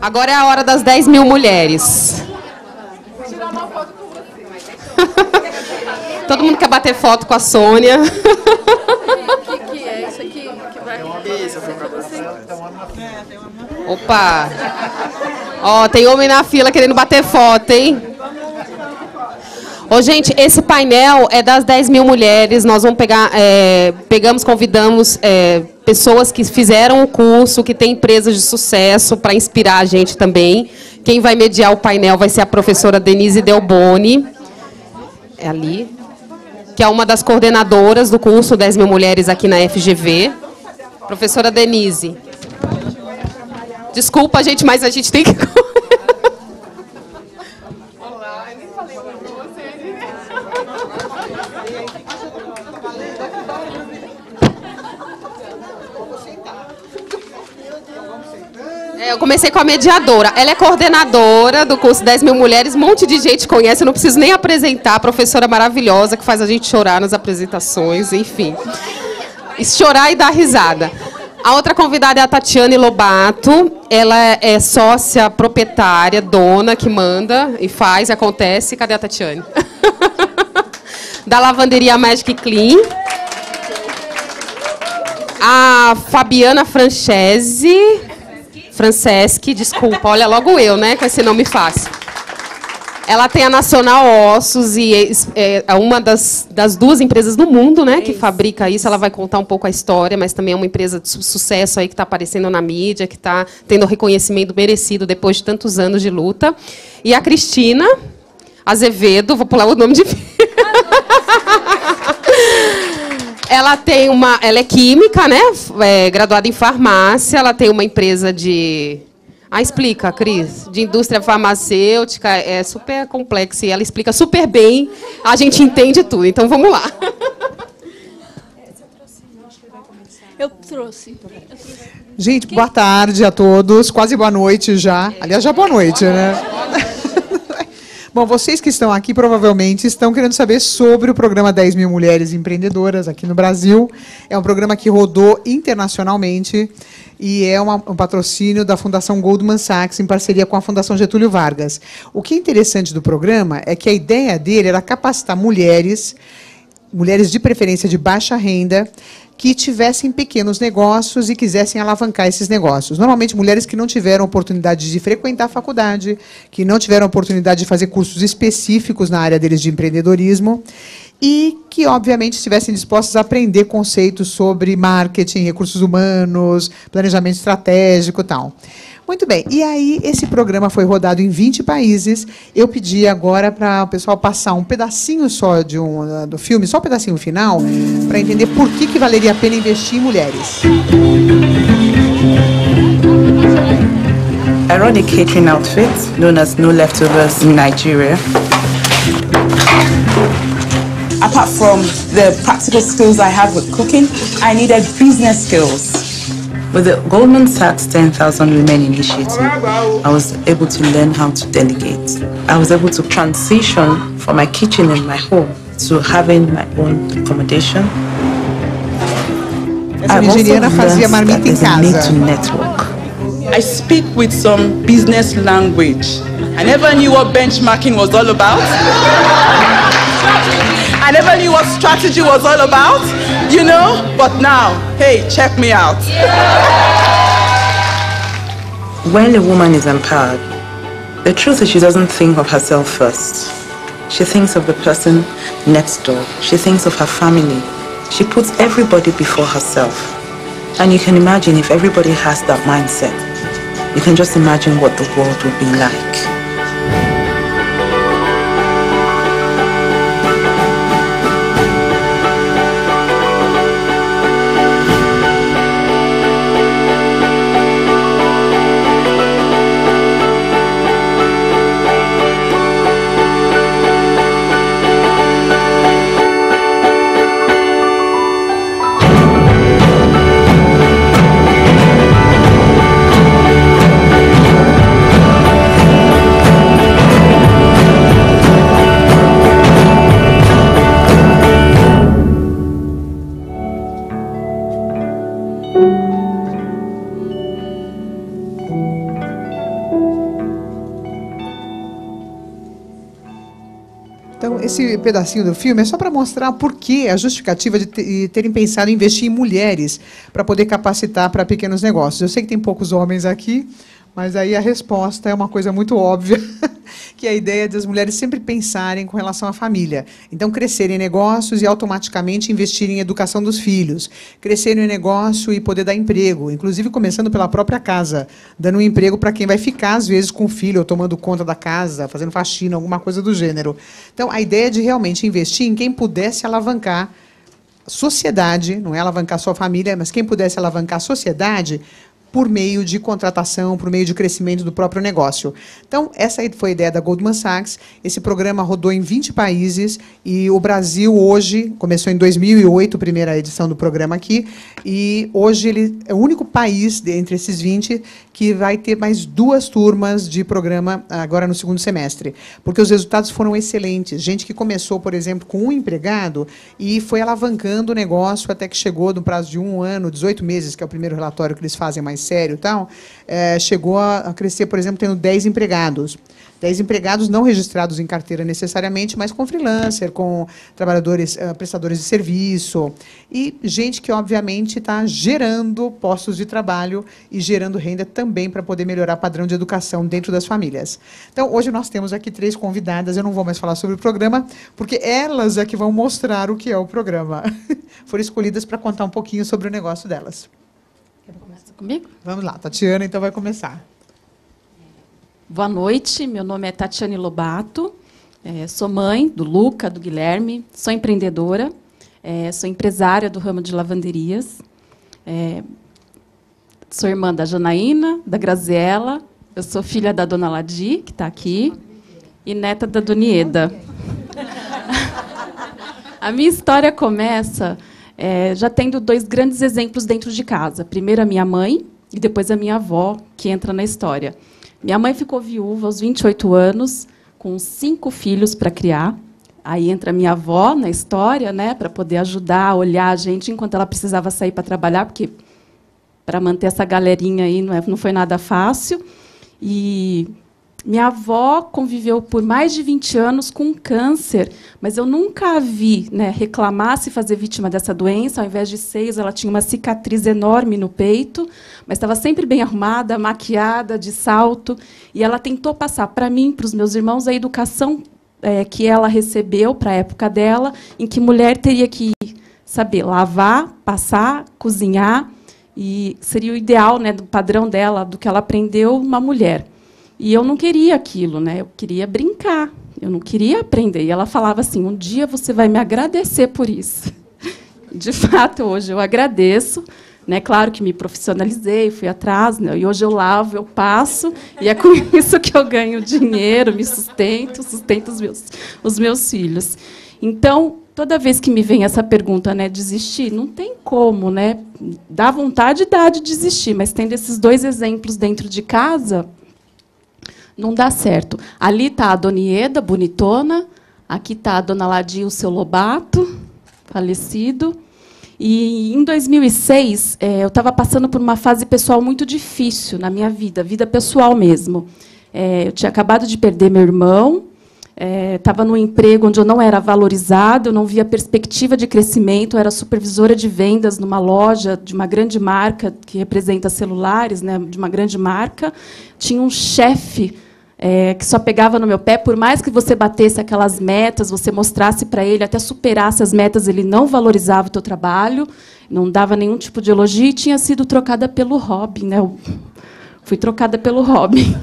Agora é a hora das 10 mil mulheres. Todo mundo quer bater foto com a Sônia. O que é isso aqui que vai... Opa! Ó, tem homem na fila querendo bater foto, hein? Ô, gente, esse painel é das 10 mil mulheres. Nós vamos pegar, convidamos pessoas que fizeram o curso, que têm empresas de sucesso, para inspirar a gente também. Quem vai mediar o painel vai ser a professora Denise Delboni. É ali. Que é uma das coordenadoras do curso 10 mil mulheres aqui na FGV. Professora Denise. Desculpa, gente, mas a gente tem que... Olá, eu nem falei com vocês. Eu comecei com a mediadora. Ela é coordenadora do curso 10 mil mulheres. Um monte de gente conhece, eu não preciso nem apresentar. A professora maravilhosa que faz a gente chorar nas apresentações, enfim. Chorar e dar risada. A outra convidada é a Tatiane Lobato. Ela é sócia proprietária, dona, que manda e faz, acontece. Cadê a Tatiane? Da lavanderia Magic Clean. A Fabiana Franceschi, desculpa, olha, logo eu, né, com esse nome fácil. Ela tem a Nacional Ossos e é uma das duas empresas do mundo, né, que fabrica isso. Ela vai contar um pouco a história, mas também é uma empresa de sucesso aí que está aparecendo na mídia, que está tendo reconhecimento merecido depois de tantos anos de luta. E a Cristina Azevedo, vou pular o nome de... Ela é química, né? Graduada em farmácia. Ela tem uma empresa de... explica, Cris. De indústria farmacêutica. É super complexa e ela explica super bem. A gente entende tudo. Então, vamos lá. Eu trouxe. Gente, boa tarde a todos. Quase boa noite já. Aliás, já boa noite, né? Bom, vocês que estão aqui provavelmente estão querendo saber sobre o programa 10 mil Mulheres Empreendedoras aqui no Brasil. É um programa que rodou internacionalmente e é um patrocínio da Fundação Goldman Sachs em parceria com a Fundação Getúlio Vargas. O que é interessante do programa é que a ideia dele era capacitar mulheres de preferência de baixa renda, que tivessem pequenos negócios e quisessem alavancar esses negócios. Normalmente, mulheres que não tiveram oportunidade de frequentar a faculdade, que não tiveram oportunidade de fazer cursos específicos na área deles de empreendedorismo e que, obviamente, estivessem dispostas a aprender conceitos sobre marketing, recursos humanos, planejamento estratégico e tal. Muito bem. E aí, esse programa foi rodado em 20 países. Eu pedi agora para o pessoal passar um pedacinho só do filme, só um pedacinho final, para entender por que valeria a pena investir em mulheres. I run a catering outfit known as No Leftovers in Nigeria. Apart from the practical skills I have with cooking, I needed business skills. With the Goldman Sachs 10,000 Women Initiative, I was able to learn how to delegate. I was able to transition from my kitchen in my home to having my own accommodation. Essa nigeriana fazia marmita em casa. Need to network. I speak with some business language. I never knew what benchmarking was all about. I never knew what strategy was all about, you know, but now, hey, check me out. When a woman is empowered, the truth is she doesn't think of herself first. She thinks of the person next door. She thinks of her family. She puts everybody before herself. And you can imagine if everybody has that mindset, you can just imagine what the world would be like. Então, esse pedacinho do filme é só para mostrar por que a justificativa de terem pensado em investir em mulheres para poder capacitar para pequenos negócios. Eu sei que tem poucos homens aqui, mas aí a resposta é uma coisa muito óbvia, que é a ideia das mulheres sempre pensarem com relação à família. Então, crescerem em negócios e automaticamente investirem em educação dos filhos. Crescerem em negócio e poder dar emprego, inclusive começando pela própria casa, dando um emprego para quem vai ficar, às vezes, com o filho, ou tomando conta da casa, fazendo faxina, alguma coisa do gênero. Então, a ideia de realmente investir em quem pudesse alavancar a sociedade, não é alavancar só a família, mas quem pudesse alavancar a sociedade por meio de contratação, por meio de crescimento do próprio negócio. Então, essa aí foi a ideia da Goldman Sachs. Esse programa rodou em 20 países e o Brasil hoje, começou em 2008, a primeira edição do programa aqui, e hoje ele é o único país, entre esses 20, que vai ter mais 2 turmas de programa agora no segundo semestre, porque os resultados foram excelentes. Gente que começou, por exemplo, com um empregado e foi alavancando o negócio até que chegou, no prazo de 1 ano, 18 meses, que é o primeiro relatório que eles fazem mais sério, tal, chegou a crescer, por exemplo, tendo 10 empregados. 10 empregados não registrados em carteira necessariamente, mas com freelancer, com trabalhadores, prestadores de serviço, e gente que, obviamente, está gerando postos de trabalho e gerando renda também para poder melhorar o padrão de educação dentro das famílias. Então, hoje nós temos aqui 3 convidadas, eu não vou mais falar sobre o programa, porque elas é que vão mostrar o que é o programa. Foram escolhidas para contar um pouquinho sobre o negócio delas. Comigo? Vamos lá, Tatiana, então vai começar. Boa noite, meu nome é Tatiane Lobato, sou mãe do Luca, do Guilherme, sou empreendedora, sou empresária do ramo de lavanderias, sou irmã da Janaína, da Graziela, eu sou filha da Dona Ladi, que está aqui, e neta da Donieda. A minha história começa já tendo 2 grandes exemplos dentro de casa. Primeiro a minha mãe e depois a minha avó, que entra na história. Minha mãe ficou viúva aos 28 anos, com 5 filhos para criar. Aí entra a minha avó na história, né, para poder ajudar a olhar a gente enquanto ela precisava sair para trabalhar, porque para manter essa galerinha aí não foi nada fácil. E minha avó conviveu por mais de 20 anos com câncer, mas eu nunca a vi, né, reclamar se fazer vítima dessa doença. Ao invés de seios, ela tinha uma cicatriz enorme no peito, mas estava sempre bem arrumada, maquiada, de salto. E ela tentou passar para mim, para os meus irmãos, a educação que ela recebeu para a época dela, em que mulher teria que saber lavar, passar, cozinhar, e seria o ideal, né, do padrão dela, do que ela aprendeu, uma mulher. E eu não queria aquilo, né? Eu queria brincar, eu não queria aprender. E ela falava assim, um dia você vai me agradecer por isso. De fato, hoje eu agradeço. Né? Claro que me profissionalizei, fui atrás, né? E hoje eu lavo, eu passo, e é com isso que eu ganho dinheiro, me sustento os meus filhos. Então, toda vez que me vem essa pergunta, né, desistir, não tem como, né? Dá vontade, dá de desistir, mas tendo esses 2 exemplos dentro de casa, não dá certo. Ali está a Donieda, bonitona. Aqui está a Dona Ladi, o seu Lobato, falecido. E, em 2006, eu estava passando por uma fase pessoal muito difícil na minha vida pessoal mesmo. Eu tinha acabado de perder meu irmão, estava num emprego onde eu não era valorizada, eu não via perspectiva de crescimento, eu era supervisora de vendas numa loja de uma grande marca que representa celulares, né, de uma grande marca. Tinha um chefe que só pegava no meu pé, por mais que você batesse aquelas metas, você mostrasse para ele, até superasse as metas, ele não valorizava o teu trabalho, não dava nenhum tipo de elogio, e tinha sido trocada pelo Robin. Né? Eu fui trocada pelo Robin.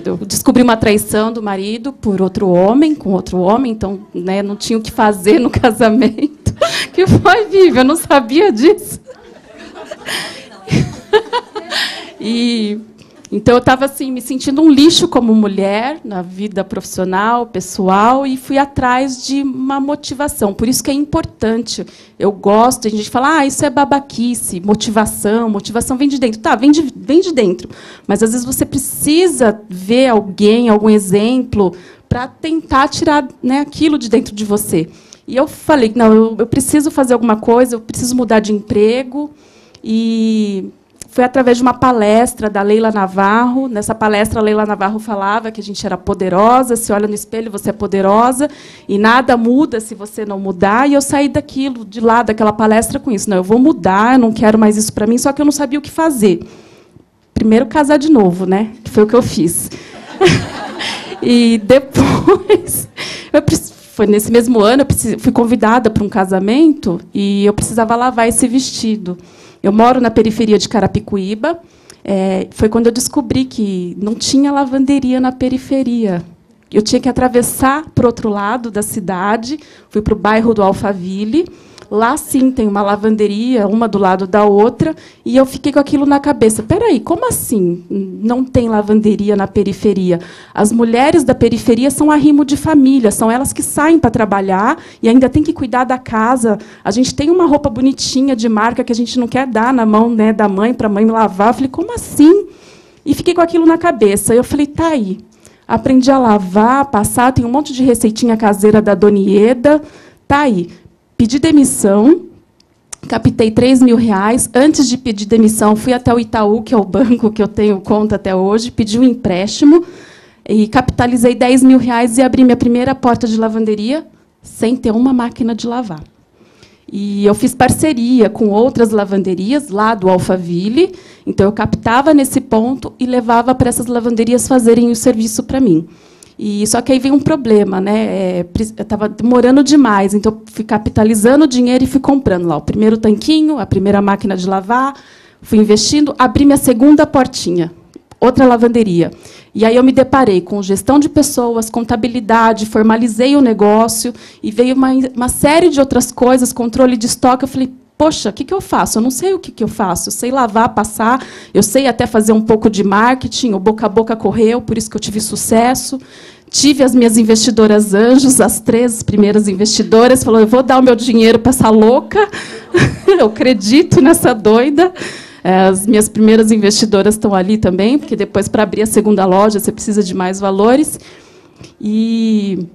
Eu descobri uma traição do marido por outro homem, com outro homem, então, né, não tinha o que fazer no casamento. Que foi, Vivi? Eu não sabia disso. Então, eu estava assim, me sentindo um lixo como mulher, na vida profissional, pessoal, e fui atrás de uma motivação. Por isso que é importante. Eu gosto, a gente fala, isso é babaquice, motivação vem de dentro. Tá, vem de dentro. Mas, às vezes, você precisa ver alguém, algum exemplo, para tentar tirar, né, aquilo de dentro de você. E eu falei, não, eu preciso fazer alguma coisa, eu preciso mudar de emprego. E foi através de uma palestra da Leila Navarro. Nessa palestra, a Leila Navarro falava que a gente era poderosa, se olha no espelho, você é poderosa, e nada muda se você não mudar. E eu saí de lá daquela palestra com isso. Não, eu vou mudar, eu não quero mais isso para mim, só que eu não sabia o que fazer. Primeiro, casar de novo, né? Que foi o que eu fiz. E depois, foi nesse mesmo ano, eu fui convidada para um casamento e eu precisava lavar esse vestido. Eu moro na periferia de Carapicuíba. Foi quando eu descobri que não tinha lavanderia na periferia. Eu tinha que atravessar para o outro lado da cidade. Fui para o bairro do Alphaville. Lá, sim, tem uma lavanderia, uma do lado da outra, e eu fiquei com aquilo na cabeça. Espera aí, como assim não tem lavanderia na periferia? As mulheres da periferia são arrimo de família, são elas que saem para trabalhar e ainda tem que cuidar da casa. A gente tem uma roupa bonitinha de marca que a gente não quer dar na mão, né, da mãe, para a mãe lavar. Eu falei, como assim? E fiquei com aquilo na cabeça. Eu falei, tá aí. Aprendi a lavar, passar, tem um monte de receitinha caseira da Dona Ieda, tá aí. Pedi demissão, captei R$3.000. Antes de pedir demissão, fui até o Itaú, que é o banco que eu tenho conta até hoje, pedi um empréstimo e capitalizei R$10.000 e abri minha primeira porta de lavanderia sem ter uma máquina de lavar. E eu fiz parceria com outras lavanderias lá do Alphaville, então eu captava nesse ponto e levava para essas lavanderias fazerem o serviço para mim. E só que aí veio um problema, né? Eu estava demorando demais, então fui capitalizando o dinheiro e fui comprando lá o primeiro tanquinho, a primeira máquina de lavar, fui investindo, abri minha segunda portinha, outra lavanderia. E aí eu me deparei com gestão de pessoas, contabilidade, formalizei o negócio e veio uma série de outras coisas, controle de estoque. Eu falei, poxa, o que eu faço? Eu não sei o que eu faço. Eu sei lavar, passar, eu sei até fazer um pouco de marketing, o boca a boca correu, por isso que eu tive sucesso. Tive as minhas investidoras anjos, as 3 primeiras investidoras, falou, eu vou dar o meu dinheiro para essa louca, eu acredito nessa doida. As minhas primeiras investidoras estão ali também, porque depois, para abrir a segunda loja, você precisa de mais valores. E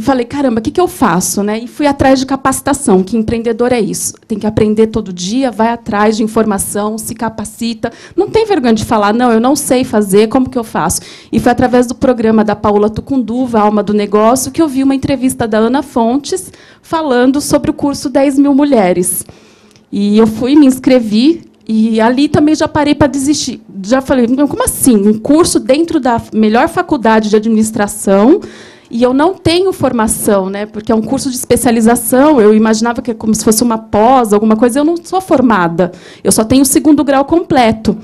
falei, caramba, o que eu faço? Né? E fui atrás de capacitação, que empreendedor é isso. Tem que aprender todo dia, vai atrás de informação, se capacita. Não tem vergonha de falar, não, eu não sei fazer, como que eu faço? E foi através do programa da Paula Tucunduva, Alma do Negócio, que eu vi uma entrevista da Ana Fontes falando sobre o curso 10.000 Mulheres. E eu fui, me inscrevi, e ali também já parei para desistir. Já falei, como assim? Um curso dentro da melhor faculdade de administração, e eu não tenho formação, né, porque é um curso de especialização, eu imaginava que é como se fosse uma pós, alguma coisa, eu não sou formada, eu só tenho o 2º grau completo.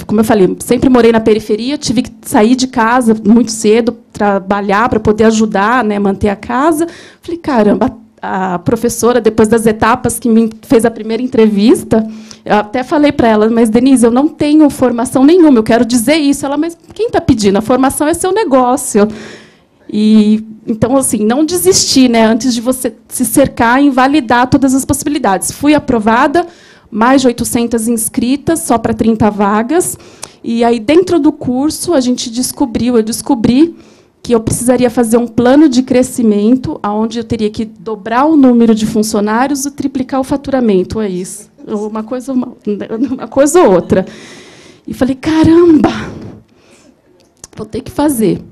Como eu falei, sempre morei na periferia, tive que sair de casa muito cedo, trabalhar para poder ajudar, né, manter a casa. Falei, caramba, a professora, depois das etapas que me fez a primeira entrevista, eu até falei para ela, mas, Denise, eu não tenho formação nenhuma, eu quero dizer isso. Ela, mas quem está pedindo? A formação é seu negócio. E, então, assim, não desistir, né, antes de você se cercar e invalidar todas as possibilidades. Fui aprovada, mais de 800 inscritas, só para 30 vagas. E aí, dentro do curso, eu descobri que eu precisaria fazer um plano de crescimento, onde eu teria que dobrar o número de funcionários e triplicar o faturamento. É isso. Uma coisa ou outra. E falei, caramba, vou ter que fazer.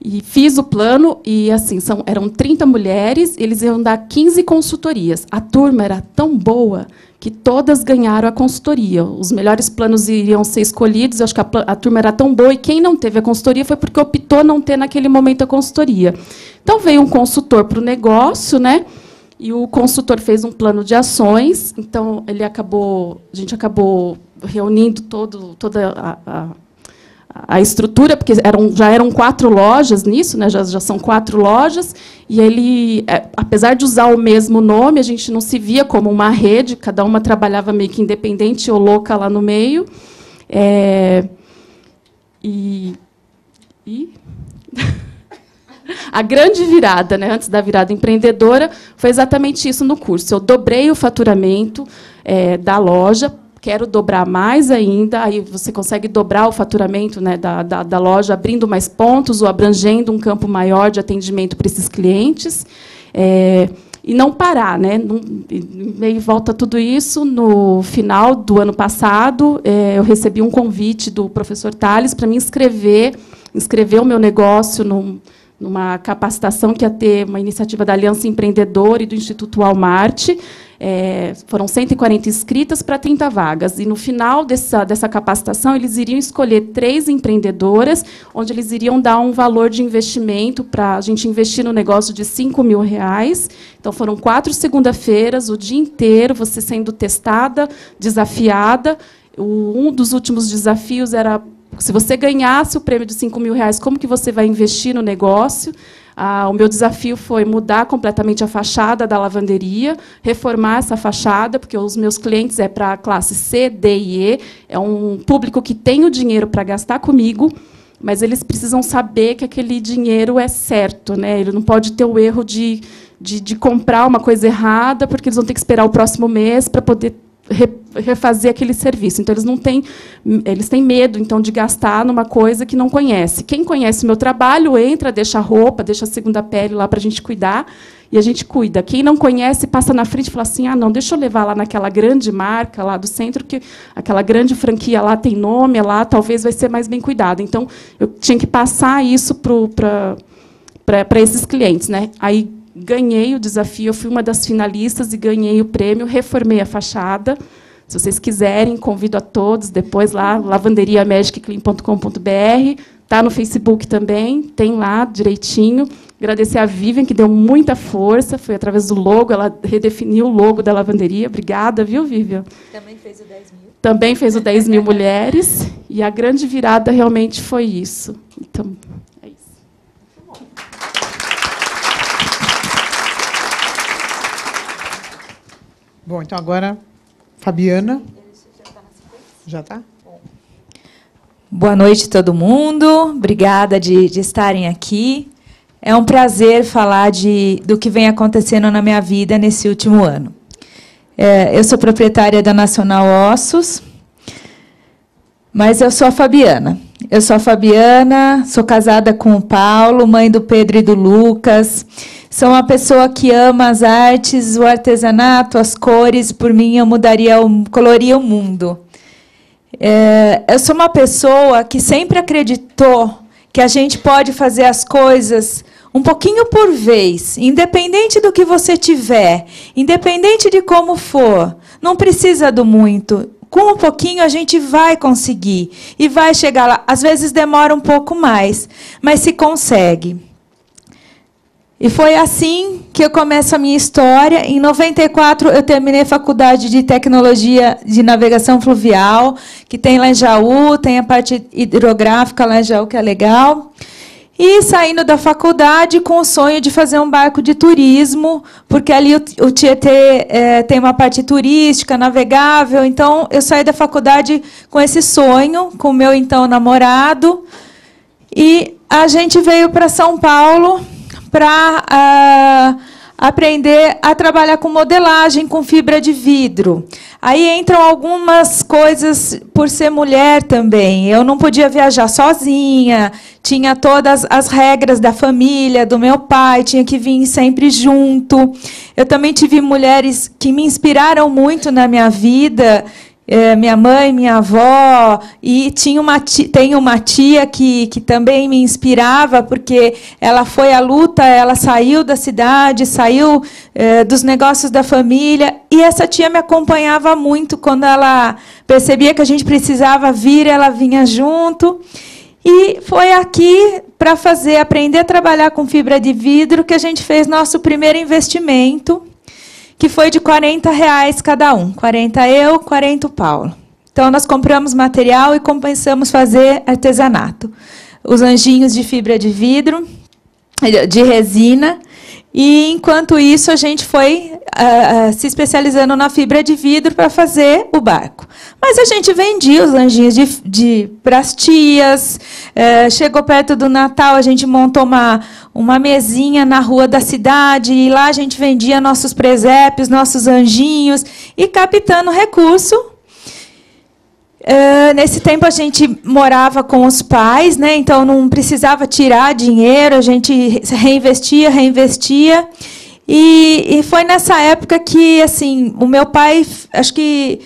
E fiz o plano, e assim, eram 30 mulheres, eles iam dar 15 consultorias. A turma era tão boa que todas ganharam a consultoria. Os melhores planos iriam ser escolhidos, eu acho que a turma era tão boa, e quem não teve a consultoria foi porque optou não ter, naquele momento, a consultoria. Então, veio um consultor para o negócio, né? E o consultor fez um plano de ações, então a gente acabou reunindo toda a estrutura, porque já eram 4 lojas nisso, né? já são 4 lojas, e ele, apesar de usar o mesmo nome, a gente não se via como uma rede, cada uma trabalhava meio que independente ou louca lá no meio. A grande virada, né, antes da virada empreendedora, foi exatamente isso no curso. Eu dobrei o faturamento da loja, quero dobrar mais ainda, aí você consegue dobrar o faturamento, né, da loja, abrindo mais pontos ou abrangendo um campo maior de atendimento para esses clientes. e não parar, né? Meio volta tudo isso. No final do ano passado, eu recebi um convite do professor Tales para me inscrever o meu negócio numa capacitação que ia ter uma iniciativa da Aliança Empreendedora e do Instituto Walmart. Foram 140 inscritas para 30 vagas. E, no final dessa capacitação, eles iriam escolher 3 empreendedoras, onde eles iriam dar um valor de investimento para a gente investir no negócio de R$5.000. Então, foram 4 segunda-feiras, o dia inteiro, você sendo testada, desafiada. Um dos últimos desafios era, se você ganhasse o prêmio de R$5.000, como que você vai investir no negócio? O meu desafio foi mudar completamente a fachada da lavanderia, reformar essa fachada, porque os meus clientes é para a classe C, D e E. É um público que tem o dinheiro para gastar comigo, mas eles precisam saber que aquele dinheiro é certo, né? Ele não pode ter o erro de comprar uma coisa errada, porque eles vão ter que esperar o próximo mês para poder refazer aquele serviço. Então, eles têm medo, então, de gastar numa coisa que não conhece. Quem conhece o meu trabalho, entra, deixa a roupa, deixa a segunda pele lá para a gente cuidar, e a gente cuida. Quem não conhece, passa na frente e fala assim, não, deixa eu levar lá naquela grande marca lá do centro, que aquela grande franquia lá tem nome, lá talvez vai ser mais bem cuidado. Então, eu tinha que passar isso para esses clientes, né? Aí, ganhei o desafio, eu fui uma das finalistas e ganhei o prêmio, reformei a fachada. Se vocês quiserem, convido a todos, depois lá, lavanderiamagiclean.com.br, está no Facebook também, tem lá direitinho. Agradecer a Vivian, que deu muita força, foi através do logo, ela redefiniu o logo da lavanderia. Obrigada, viu, Vivian? Também fez o 10.000. Também fez o 10.000 mulheres, e a grande virada realmente foi isso. Então, é isso. Bom, então agora, Fabiana. Já está? Boa noite, todo mundo. Obrigada de estarem aqui. É um prazer falar do que vem acontecendo na minha vida nesse último ano. Eu sou proprietária da Nacional Ossos, mas eu sou a Fabiana. Eu sou a Fabiana, sou casada com o Paulo, mãe do Pedro e do Lucas. Sou uma pessoa que ama as artes, o artesanato, as cores. Por mim, eu coloria o mundo. Eu sou uma pessoa que sempre acreditou que a gente pode fazer as coisas um pouquinho por vez, independente do que você tiver, independente de como for. Não precisa do muito. Com um pouquinho, a gente vai conseguir e vai chegar lá. Às vezes, demora um pouco mais, mas se consegue. E foi assim que eu começo a minha história. Em 94, eu terminei a faculdade de Tecnologia de Navegação Fluvial, que tem lá em Jaú, tem a parte hidrográfica lá em Jaú, que é legal. E saindo da faculdade com o sonho de fazer um barco de turismo, porque ali o Tietê tem uma parte turística, navegável. Então, eu saí da faculdade com esse sonho, com o meu então namorado. E a gente veio para São Paulo para aprender a trabalhar com modelagem, com fibra de vidro. Aí entram algumas coisas por ser mulher também. Eu não podia viajar sozinha, tinha todas as regras da família, do meu pai, tinha que vir sempre junto. Eu também tive mulheres que me inspiraram muito na minha vida, minha mãe, minha avó, e tem uma tia que também me inspirava, porque ela foi à luta, ela saiu da cidade, saiu dos negócios da família, e essa tia me acompanhava muito. Quando ela percebia que a gente precisava vir, ela vinha junto. E foi aqui, para aprender a trabalhar com fibra de vidro, que a gente fez nosso primeiro investimento, que foi de R$40 cada um. 40 eu, 40 o Paulo. Então, nós compramos material e começamos a fazer artesanato. Os anjinhos de fibra de vidro, de resina. E, enquanto isso, a gente foi se especializando na fibra de vidro para fazer o barco. Mas a gente vendia os anjinhos para as tias. Chegou perto do Natal, a gente montou uma mesinha na rua da cidade, e lá a gente vendia nossos presépios, nossos anjinhos, e captando recurso. Nesse tempo, a gente morava com os pais, né? Então não precisava tirar dinheiro, a gente reinvestia. E foi nessa época que, assim, o meu pai, acho que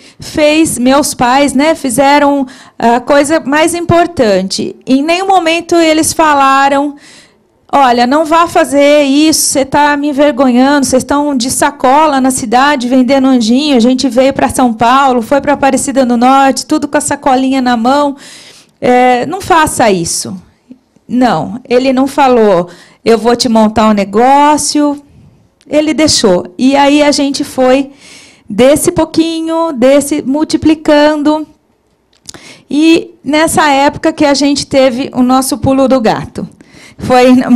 meus pais, né, fizeram a coisa mais importante. Em nenhum momento eles falaram: olha, não vá fazer isso, você está me envergonhando, vocês estão de sacola na cidade vendendo anjinho, a gente veio para São Paulo, foi para Aparecida do Norte, tudo com a sacolinha na mão. Não faça isso. Não, ele não falou: eu vou te montar um negócio. Ele deixou. E aí a gente foi desse pouquinho, desse multiplicando. E nessa época que a gente teve o nosso pulo do gato.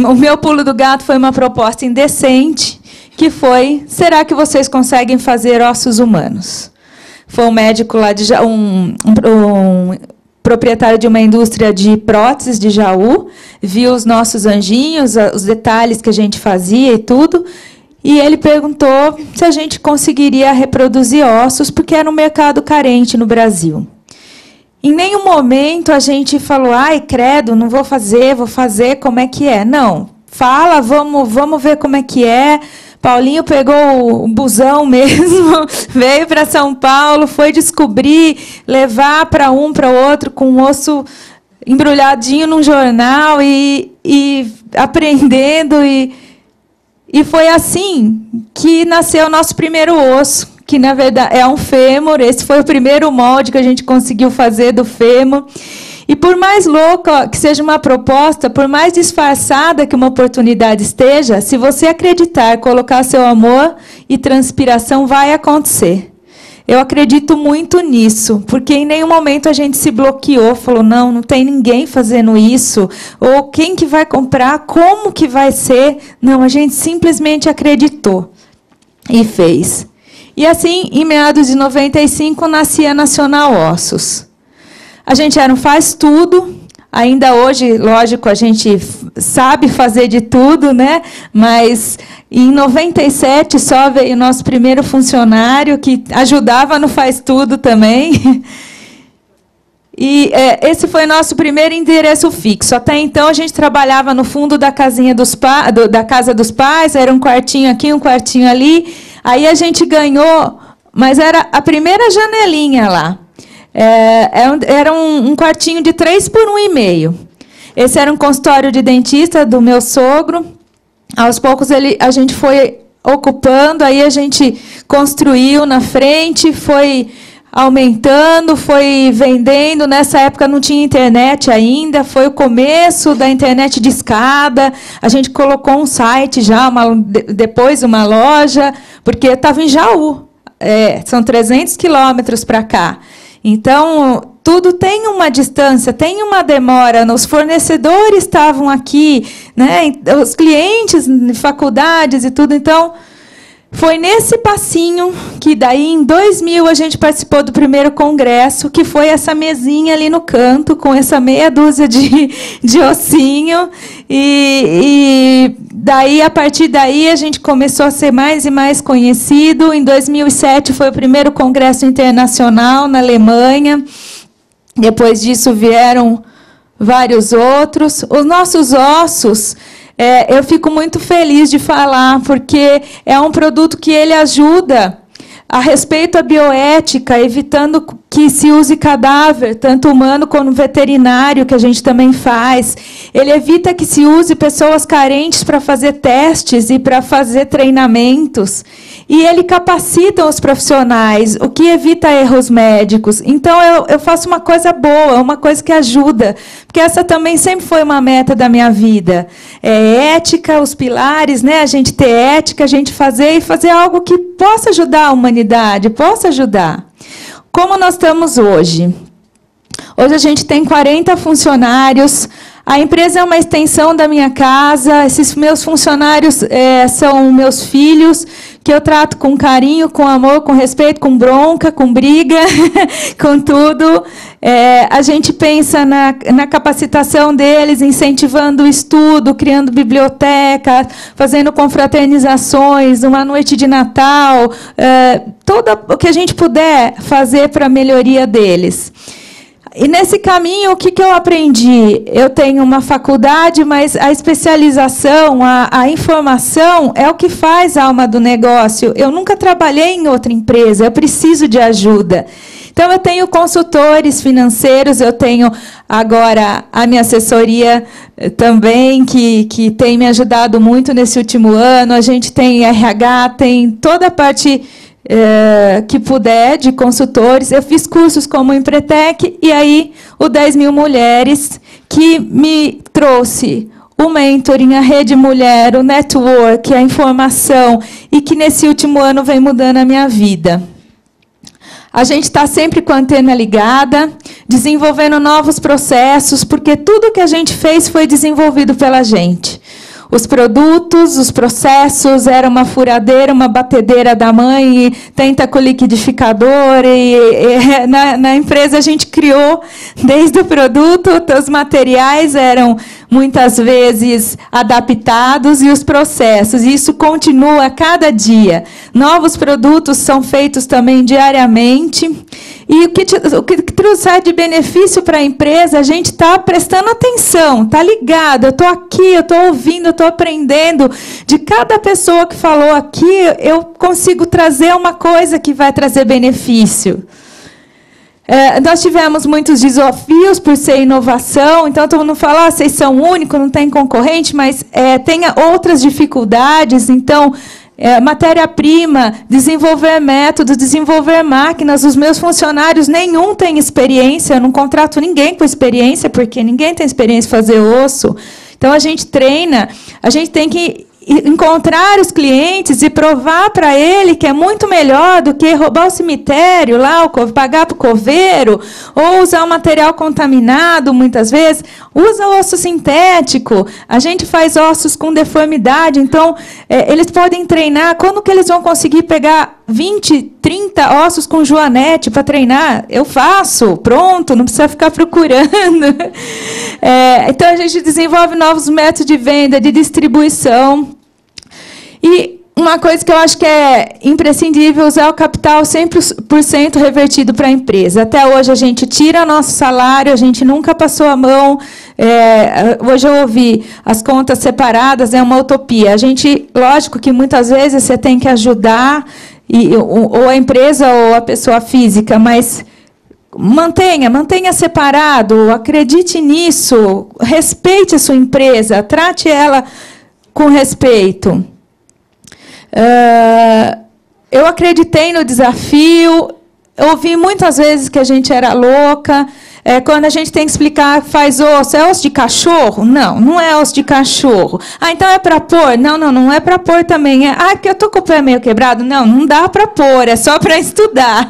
O meu pulo do gato foi uma proposta indecente, que foi: será que vocês conseguem fazer ossos humanos? Foi um médico lá, um proprietário de uma indústria de próteses de Jaú, viu os nossos anjinhos, os detalhes que a gente fazia e tudo, e ele perguntou se a gente conseguiria reproduzir ossos, porque era um mercado carente no Brasil. Em nenhum momento a gente falou: ai, credo, não vou fazer, como é que é? Não, fala, vamos ver como é que é. Paulinho pegou o busão mesmo, veio para São Paulo, foi descobrir, levar para para o outro com um osso embrulhadinho num jornal e aprendendo. E foi assim que nasceu o nosso primeiro osso, que, na verdade, é um fêmur. Esse foi o primeiro molde que a gente conseguiu fazer do fêmur. E por mais louca que seja uma proposta, por mais disfarçada que uma oportunidade esteja, se você acreditar, colocar seu amor e transpiração, vai acontecer. Eu acredito muito nisso, porque em nenhum momento a gente se bloqueou, falou: não tem ninguém fazendo isso, ou quem que vai comprar, como que vai ser. Não, a gente simplesmente acreditou e fez. E assim, em meados de 95, nascia a Nacional Ossos. A gente era um faz-tudo. Ainda hoje, lógico, a gente sabe fazer de tudo, né? Mas em 97 só veio o nosso primeiro funcionário, que ajudava no faz-tudo também. E esse foi nosso primeiro endereço fixo. Até então, a gente trabalhava no fundo da casinha da casa dos pais, era um quartinho aqui, um quartinho ali. Aí a gente ganhou, mas era a primeira janelinha lá. Era um quartinho de 3 por 1,5. Esse era um consultório de dentista do meu sogro. Aos poucos a gente foi ocupando, aí a gente construiu na frente, foi aumentando, foi vendendo. Nessa época não tinha internet ainda, foi o começo da internet de escada. A gente colocou um site já, depois uma loja, porque estava em Jaú. São 300 quilômetros para cá. Então, tudo tem uma distância, tem uma demora. Os fornecedores estavam aqui, né? Os clientes de faculdades e tudo. Então, foi nesse passinho que, daí, em 2000, a gente participou do primeiro congresso, que foi essa mesinha ali no canto, com essa meia dúzia de ossinho. E daí, a partir daí, a gente começou a ser mais e mais conhecido. Em 2007, foi o primeiro congresso internacional na Alemanha. Depois disso, vieram vários outros. Os nossos ossos... eu fico muito feliz de falar, porque é um produto que ele ajuda a respeito à bioética, evitando que se use cadáver, tanto humano quanto veterinário, que a gente também faz. Ele evita que se use pessoas carentes para fazer testes e para fazer treinamentos. E ele capacita os profissionais, o que evita erros médicos. Então, eu faço uma coisa boa, uma coisa que ajuda, porque essa também sempre foi uma meta da minha vida. Ética, os pilares, né? A gente ter ética, a gente fazer algo que possa ajudar a humanidade, possa ajudar. Como nós estamos hoje? Hoje a gente tem 40 funcionários. A empresa é uma extensão da minha casa. Esses meus funcionários são meus filhos, que eu trato com carinho, com amor, com respeito, com bronca, com briga, com tudo. A gente pensa na capacitação deles, incentivando o estudo, criando biblioteca, fazendo confraternizações, uma noite de Natal, tudo o que a gente puder fazer para a melhoria deles. E nesse caminho, o que eu aprendi? Eu tenho uma faculdade, mas a especialização, a informação é o que faz a alma do negócio. Eu nunca trabalhei em outra empresa, eu preciso de ajuda. Então, eu tenho consultores financeiros, eu tenho agora a minha assessoria também, que tem me ajudado muito nesse último ano. A gente tem RH, tem toda a parte que puder de consultores. Eu fiz cursos como o Empretec, e aí o 10 Mil Mulheres, que me trouxe o mentoring, a Rede Mulher, o network, a informação, e que nesse último ano vem mudando a minha vida. A gente está sempre com a antena ligada, desenvolvendo novos processos, porque tudo que a gente fez foi desenvolvido pela gente. Os produtos, os processos, era uma furadeira, uma batedeira da mãe, e tenta com liquidificador. Na empresa a gente criou desde o produto, os materiais eram muitas vezes adaptados, e os processos. E isso continua a cada dia. Novos produtos são feitos também diariamente. E o que trouxe de benefício para a empresa, a gente está prestando atenção, está ligado. Eu estou aqui, eu estou ouvindo, eu estou aprendendo. De cada pessoa que falou aqui, eu consigo trazer uma coisa que vai trazer benefício. Nós tivemos muitos desafios por ser inovação, então todo mundo fala, vocês são únicos, não tem concorrente, mas tem outras dificuldades. Então, matéria-prima, desenvolver métodos, desenvolver máquinas. Os meus funcionários, nenhum tem experiência, eu não contrato ninguém com experiência, porque ninguém tem experiência em fazer osso. Então, a gente treina, a gente tem que encontrar os clientes e provar para ele que é muito melhor do que roubar o cemitério, lá, pagar para o coveiro, ou usar um material contaminado, muitas vezes. Usa osso sintético. A gente faz ossos com deformidade. Então, eles podem treinar. Quando que eles vão conseguir pegar 20, 30 ossos com joanete para treinar? Eu faço, pronto, não precisa ficar procurando. Então, a gente desenvolve novos métodos de venda, de distribuição. E uma coisa que eu acho que é imprescindível, usar o capital 100% revertido para a empresa. Até hoje, a gente tira nosso salário, a gente nunca passou a mão. Hoje eu ouvi as contas separadas, é uma utopia. A gente, lógico que muitas vezes você tem que ajudar, ou a empresa ou a pessoa física, mas mantenha separado, acredite nisso, respeite a sua empresa, trate ela com respeito. Eu acreditei no desafio, eu ouvi muitas vezes que a gente era louca. Quando a gente tem que explicar, faz osso, é osso de cachorro? Não, não é osso de cachorro. Então é para pôr? Não é para pôr também. Porque eu estou com o pé meio quebrado? Não dá para pôr, é só para estudar.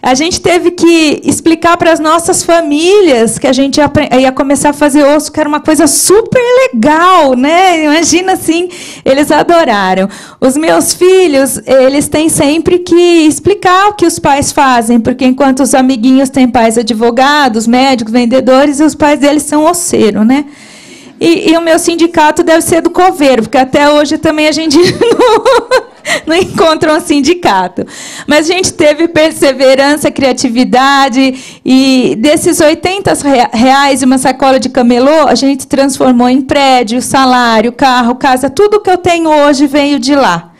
A gente teve que explicar para as nossas famílias que a gente ia começar a fazer osso, que era uma coisa super legal, né? Imagina assim, eles adoraram. Os meus filhos, eles têm sempre que explicar o que os pais fazem, porque enquanto os amiguinhos têm pais advogados, médicos, vendedores, e os pais deles são osseiros, né? E o meu sindicato deve ser do coveiro, porque até hoje também a gente não encontra um sindicato. Mas a gente teve perseverança, criatividade, e desses R$80 e uma sacola de camelô, a gente transformou em prédio, salário, carro, casa. Tudo que eu tenho hoje veio de lá.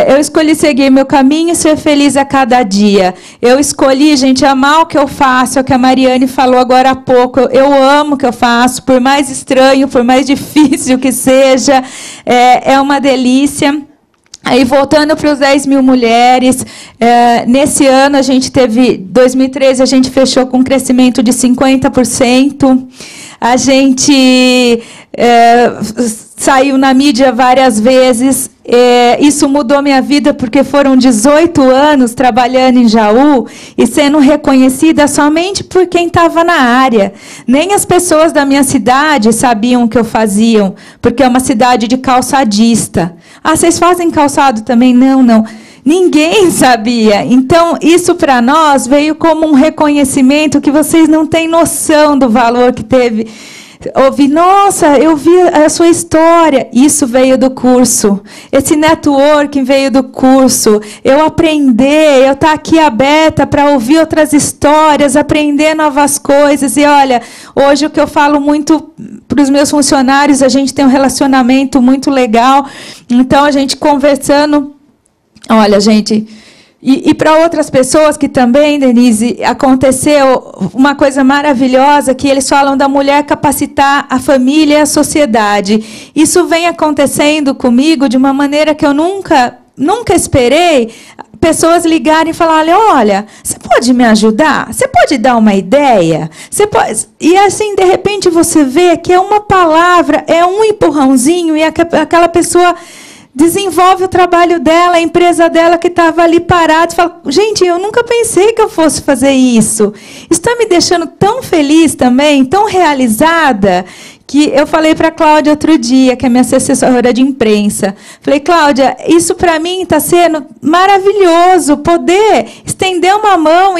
Eu escolhi seguir meu caminho e ser feliz a cada dia. Eu escolhi, gente, amar o que eu faço, é o que a Mariane falou agora há pouco. Eu amo o que eu faço, por mais estranho, por mais difícil que seja, é uma delícia. Aí, voltando para os 10 mil mulheres, nesse ano, 2013, a gente fechou com um crescimento de 50%. A gente saiu na mídia várias vezes. Isso mudou minha vida, porque foram 18 anos trabalhando em Jaú e sendo reconhecida somente por quem estava na área. Nem as pessoas da minha cidade sabiam o que eu fazia, porque é uma cidade de calçadista. Vocês fazem calçado também? Não. Ninguém sabia. Então, isso para nós veio como um reconhecimento que vocês não têm noção do valor que teve. Ouvi, nossa, eu vi a sua história. Isso veio do curso. Esse networking veio do curso. Eu aprender, eu estar aqui aberta para ouvir outras histórias, aprender novas coisas. E olha, hoje o que eu falo muito para os meus funcionários, a gente tem um relacionamento muito legal. Então, a gente conversando, olha, gente... E para outras pessoas que também, Denise, aconteceu uma coisa maravilhosa, que eles falam da mulher capacitar a família e a sociedade. Isso vem acontecendo comigo de uma maneira que eu nunca esperei. Pessoas ligarem e falarem, olha, você pode me ajudar? Você pode dar uma ideia? Você pode... E assim, de repente, você vê que é uma palavra, é um empurrãozinho, e aquela pessoa... desenvolve o trabalho dela, a empresa dela que estava ali parada, e fala, gente, eu nunca pensei que eu fosse fazer isso. Isso está me deixando tão feliz também, tão realizada, que eu falei para a Cláudia outro dia, que é minha assessora de imprensa. Falei, Cláudia, isso para mim está sendo maravilhoso, poder estender uma mão.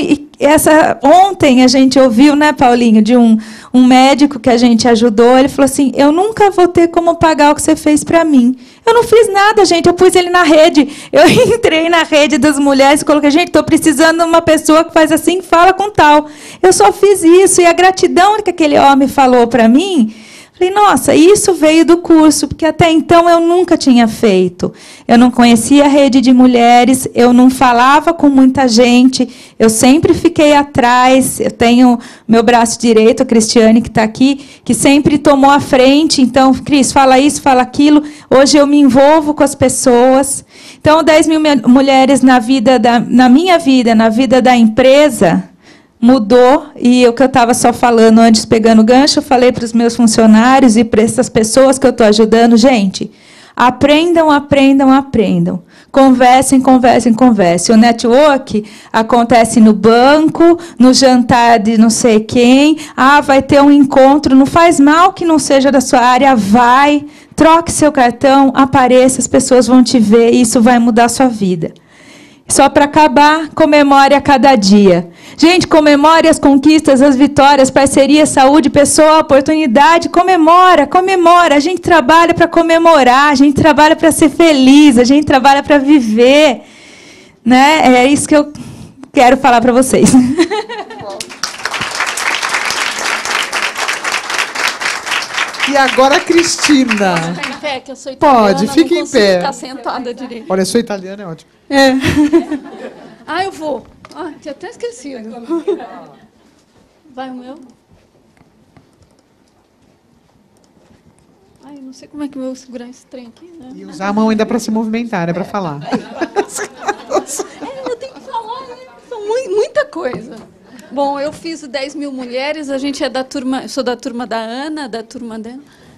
Ontem a gente ouviu, né, Paulinho, de um médico que a gente ajudou, ele falou assim, eu nunca vou ter como pagar o que você fez para mim. Eu não fiz nada, gente, eu pus ele na rede. Eu entrei na rede das mulheres e coloquei, gente, estou precisando de uma pessoa que faz assim, fala com tal. Eu só fiz isso, e a gratidão que aquele homem falou para mim, falei, nossa, isso veio do curso, porque até então eu nunca tinha feito. Eu não conhecia a rede de mulheres, eu não falava com muita gente, eu sempre fiquei atrás. Eu tenho meu braço direito, a Cristiane, que está aqui, que sempre tomou a frente. Então, Cris, fala isso, fala aquilo. Hoje eu me envolvo com as pessoas. Então, 10 mil mulheres na minha vida, na vida da empresa... mudou, e o que eu estava só falando antes, pegando gancho, eu falei para os meus funcionários e para essas pessoas que eu estou ajudando, gente, aprendam, aprendam, aprendam. Conversem, conversem, conversem. O network acontece no banco, no jantar de não sei quem, vai ter um encontro, não faz mal que não seja da sua área, vai, troque seu cartão, apareça, as pessoas vão te ver, e isso vai mudar a sua vida. Só para acabar, comemore a cada dia. Gente, comemore as conquistas, as vitórias, parceria, saúde, pessoa, oportunidade. Comemora, comemora. A gente trabalha para comemorar, a gente trabalha para ser feliz, a gente trabalha para viver. Né? É isso que eu quero falar para vocês. E agora a Cristina. Ficar em pé, que eu sou italiana, Pode, fique em pé. Ficar sentada direito. Olha, eu sou italiana, é ótimo. É. Eu vou. Tinha até esquecido. Vai o meu. Eu não sei como é que eu vou segurar esse trem aqui, né? E usar a mão ainda para se movimentar, é para falar. Eu tenho que falar, né? São muita coisa. Bom, eu fiz o 10 mil mulheres, a gente é da turma, eu sou da turma da Ana, da turma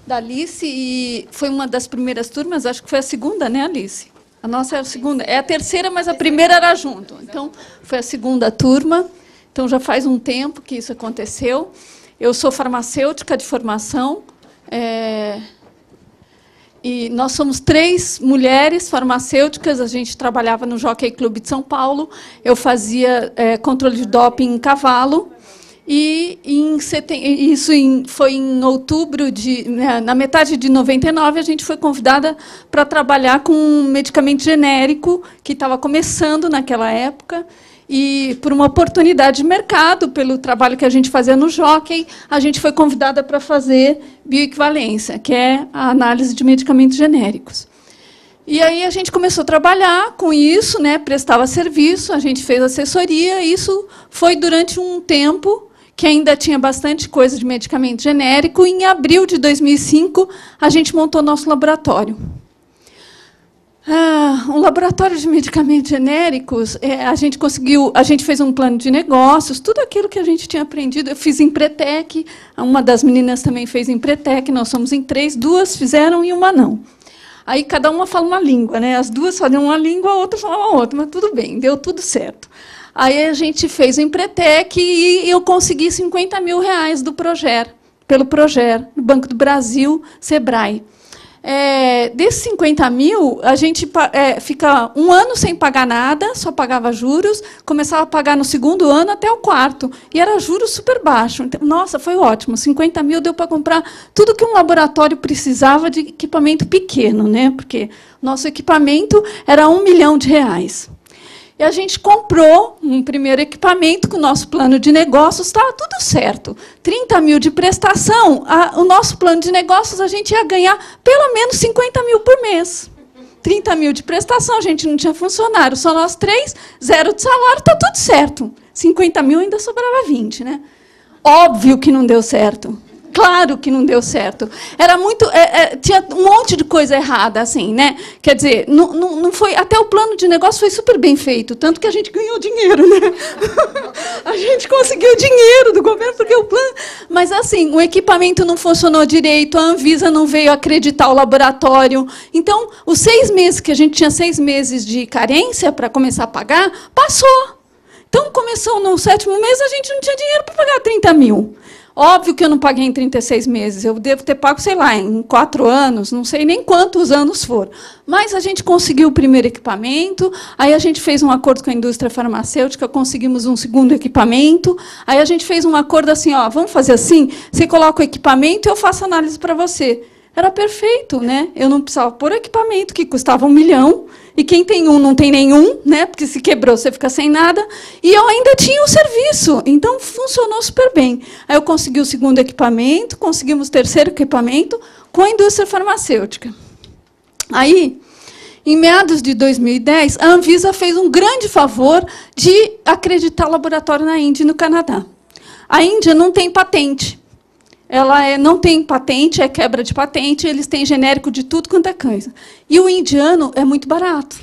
da Alice, e foi uma das primeiras turmas, acho que foi a segunda, né, Alice? A nossa é a segunda, é a terceira, mas a primeira era junto. Então, foi a segunda turma, então já faz um tempo que isso aconteceu. Eu sou farmacêutica de formação, e nós somos 3 mulheres farmacêuticas, a gente trabalhava no Jockey Club de São Paulo, eu fazia controle de doping em cavalo, e foi em outubro, na metade de 99, a gente foi convidada para trabalhar com um medicamento genérico que estava começando naquela época, e por uma oportunidade de mercado, pelo trabalho que a gente fazia no Jockey, a gente foi convidada para fazer bioequivalência, que é a análise de medicamentos genéricos. E aí a gente começou a trabalhar com isso, né, prestava serviço, a gente fez assessoria, e isso foi durante um tempo que ainda tinha bastante coisa de medicamento genérico, e em abril de 2005, a gente montou nosso laboratório. Um laboratório de medicamentos genéricos, a gente fez um plano de negócios, tudo aquilo que a gente tinha aprendido. Eu fiz Empretec, uma das meninas também fez Empretec, nós somos em 3, 2 fizeram e uma não. Aí cada uma fala uma língua, né? As 2 falam uma língua, a outra fala uma outra, mas tudo bem, deu tudo certo. Aí a gente fez o Empretec e eu consegui R$50 mil do Proger, pelo Proger, no Banco do Brasil, Sebrae. Desses 50 mil, a gente fica um ano sem pagar nada, só pagava juros, começava a pagar no segundo ano até o quarto, e era juros super baixo. Então, nossa, foi ótimo, 50 mil deu para comprar tudo que um laboratório precisava de equipamento pequeno, né? Porque nosso equipamento era R$1 milhão. E a gente comprou um primeiro equipamento com o nosso plano de negócios, estava tudo certo. 30 mil de prestação, o nosso plano de negócios, a gente ia ganhar pelo menos 50 mil por mês. 30 mil de prestação, a gente não tinha funcionário, só nós 3, 0 de salário, está tudo certo. 50 mil ainda sobrava 20, né? Óbvio que não deu certo. Claro que não deu certo. Era muito, tinha um monte de coisa errada, assim, né? Quer dizer, não foi. Até o plano de negócio foi super bem feito, tanto que a gente ganhou dinheiro, né? A gente conseguiu dinheiro do governo porque o plano. Mas assim, o equipamento não funcionou direito, a Anvisa não veio acreditar o laboratório. Então, os 6 meses que a gente tinha 6 meses de carência para começar a pagar, passou. Então, começou no 7º mês, a gente não tinha dinheiro para pagar 30 mil. Óbvio que eu não paguei em 36 meses, eu devo ter pago, sei lá, em 4 anos, não sei nem quantos anos foram. Mas a gente conseguiu o primeiro equipamento, aí a gente fez um acordo com a indústria farmacêutica, conseguimos um segundo equipamento, aí a gente fez um acordo assim, ó, vamos fazer assim, você coloca o equipamento e eu faço análise para você. Era perfeito, né? Eu não precisava pôr equipamento, que custava R$1 milhão, e quem tem um não tem nenhum, né? Porque se quebrou, você fica sem nada. E eu ainda tinha o serviço, então funcionou super bem. Aí eu consegui o segundo equipamento, conseguimos o terceiro equipamento com a indústria farmacêutica. Aí, em meados de 2010, a Anvisa fez um grande favor de acreditar o laboratório na Índia e no Canadá. A Índia não tem patente. Ela não tem patente, é quebra de patente, eles têm genérico de tudo quanto é coisa. E o indiano é muito barato.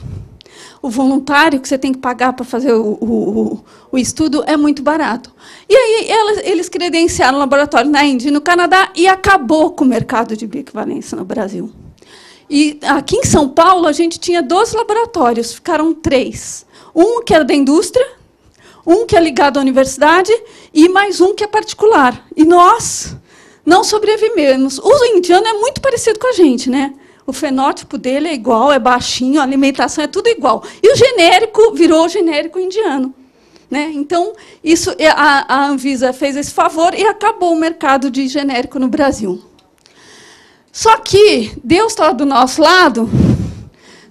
O voluntário que você tem que pagar para fazer o estudo é muito barato. E aí eles credenciaram o laboratório na Índia e no Canadá e acabou com o mercado de bioequivalência no Brasil. E aqui em São Paulo, a gente tinha 12 laboratórios, ficaram 3. Um que era da indústria, um que é ligado à universidade e mais um que é particular. E nós não sobrevivemos. O indiano é muito parecido com a gente, né? O fenótipo dele é igual, é baixinho, a alimentação é tudo igual. E o genérico virou genérico indiano. Né? Então, a Anvisa fez esse favor e acabou o mercado de genérico no Brasil. Só que Deus estava do nosso lado,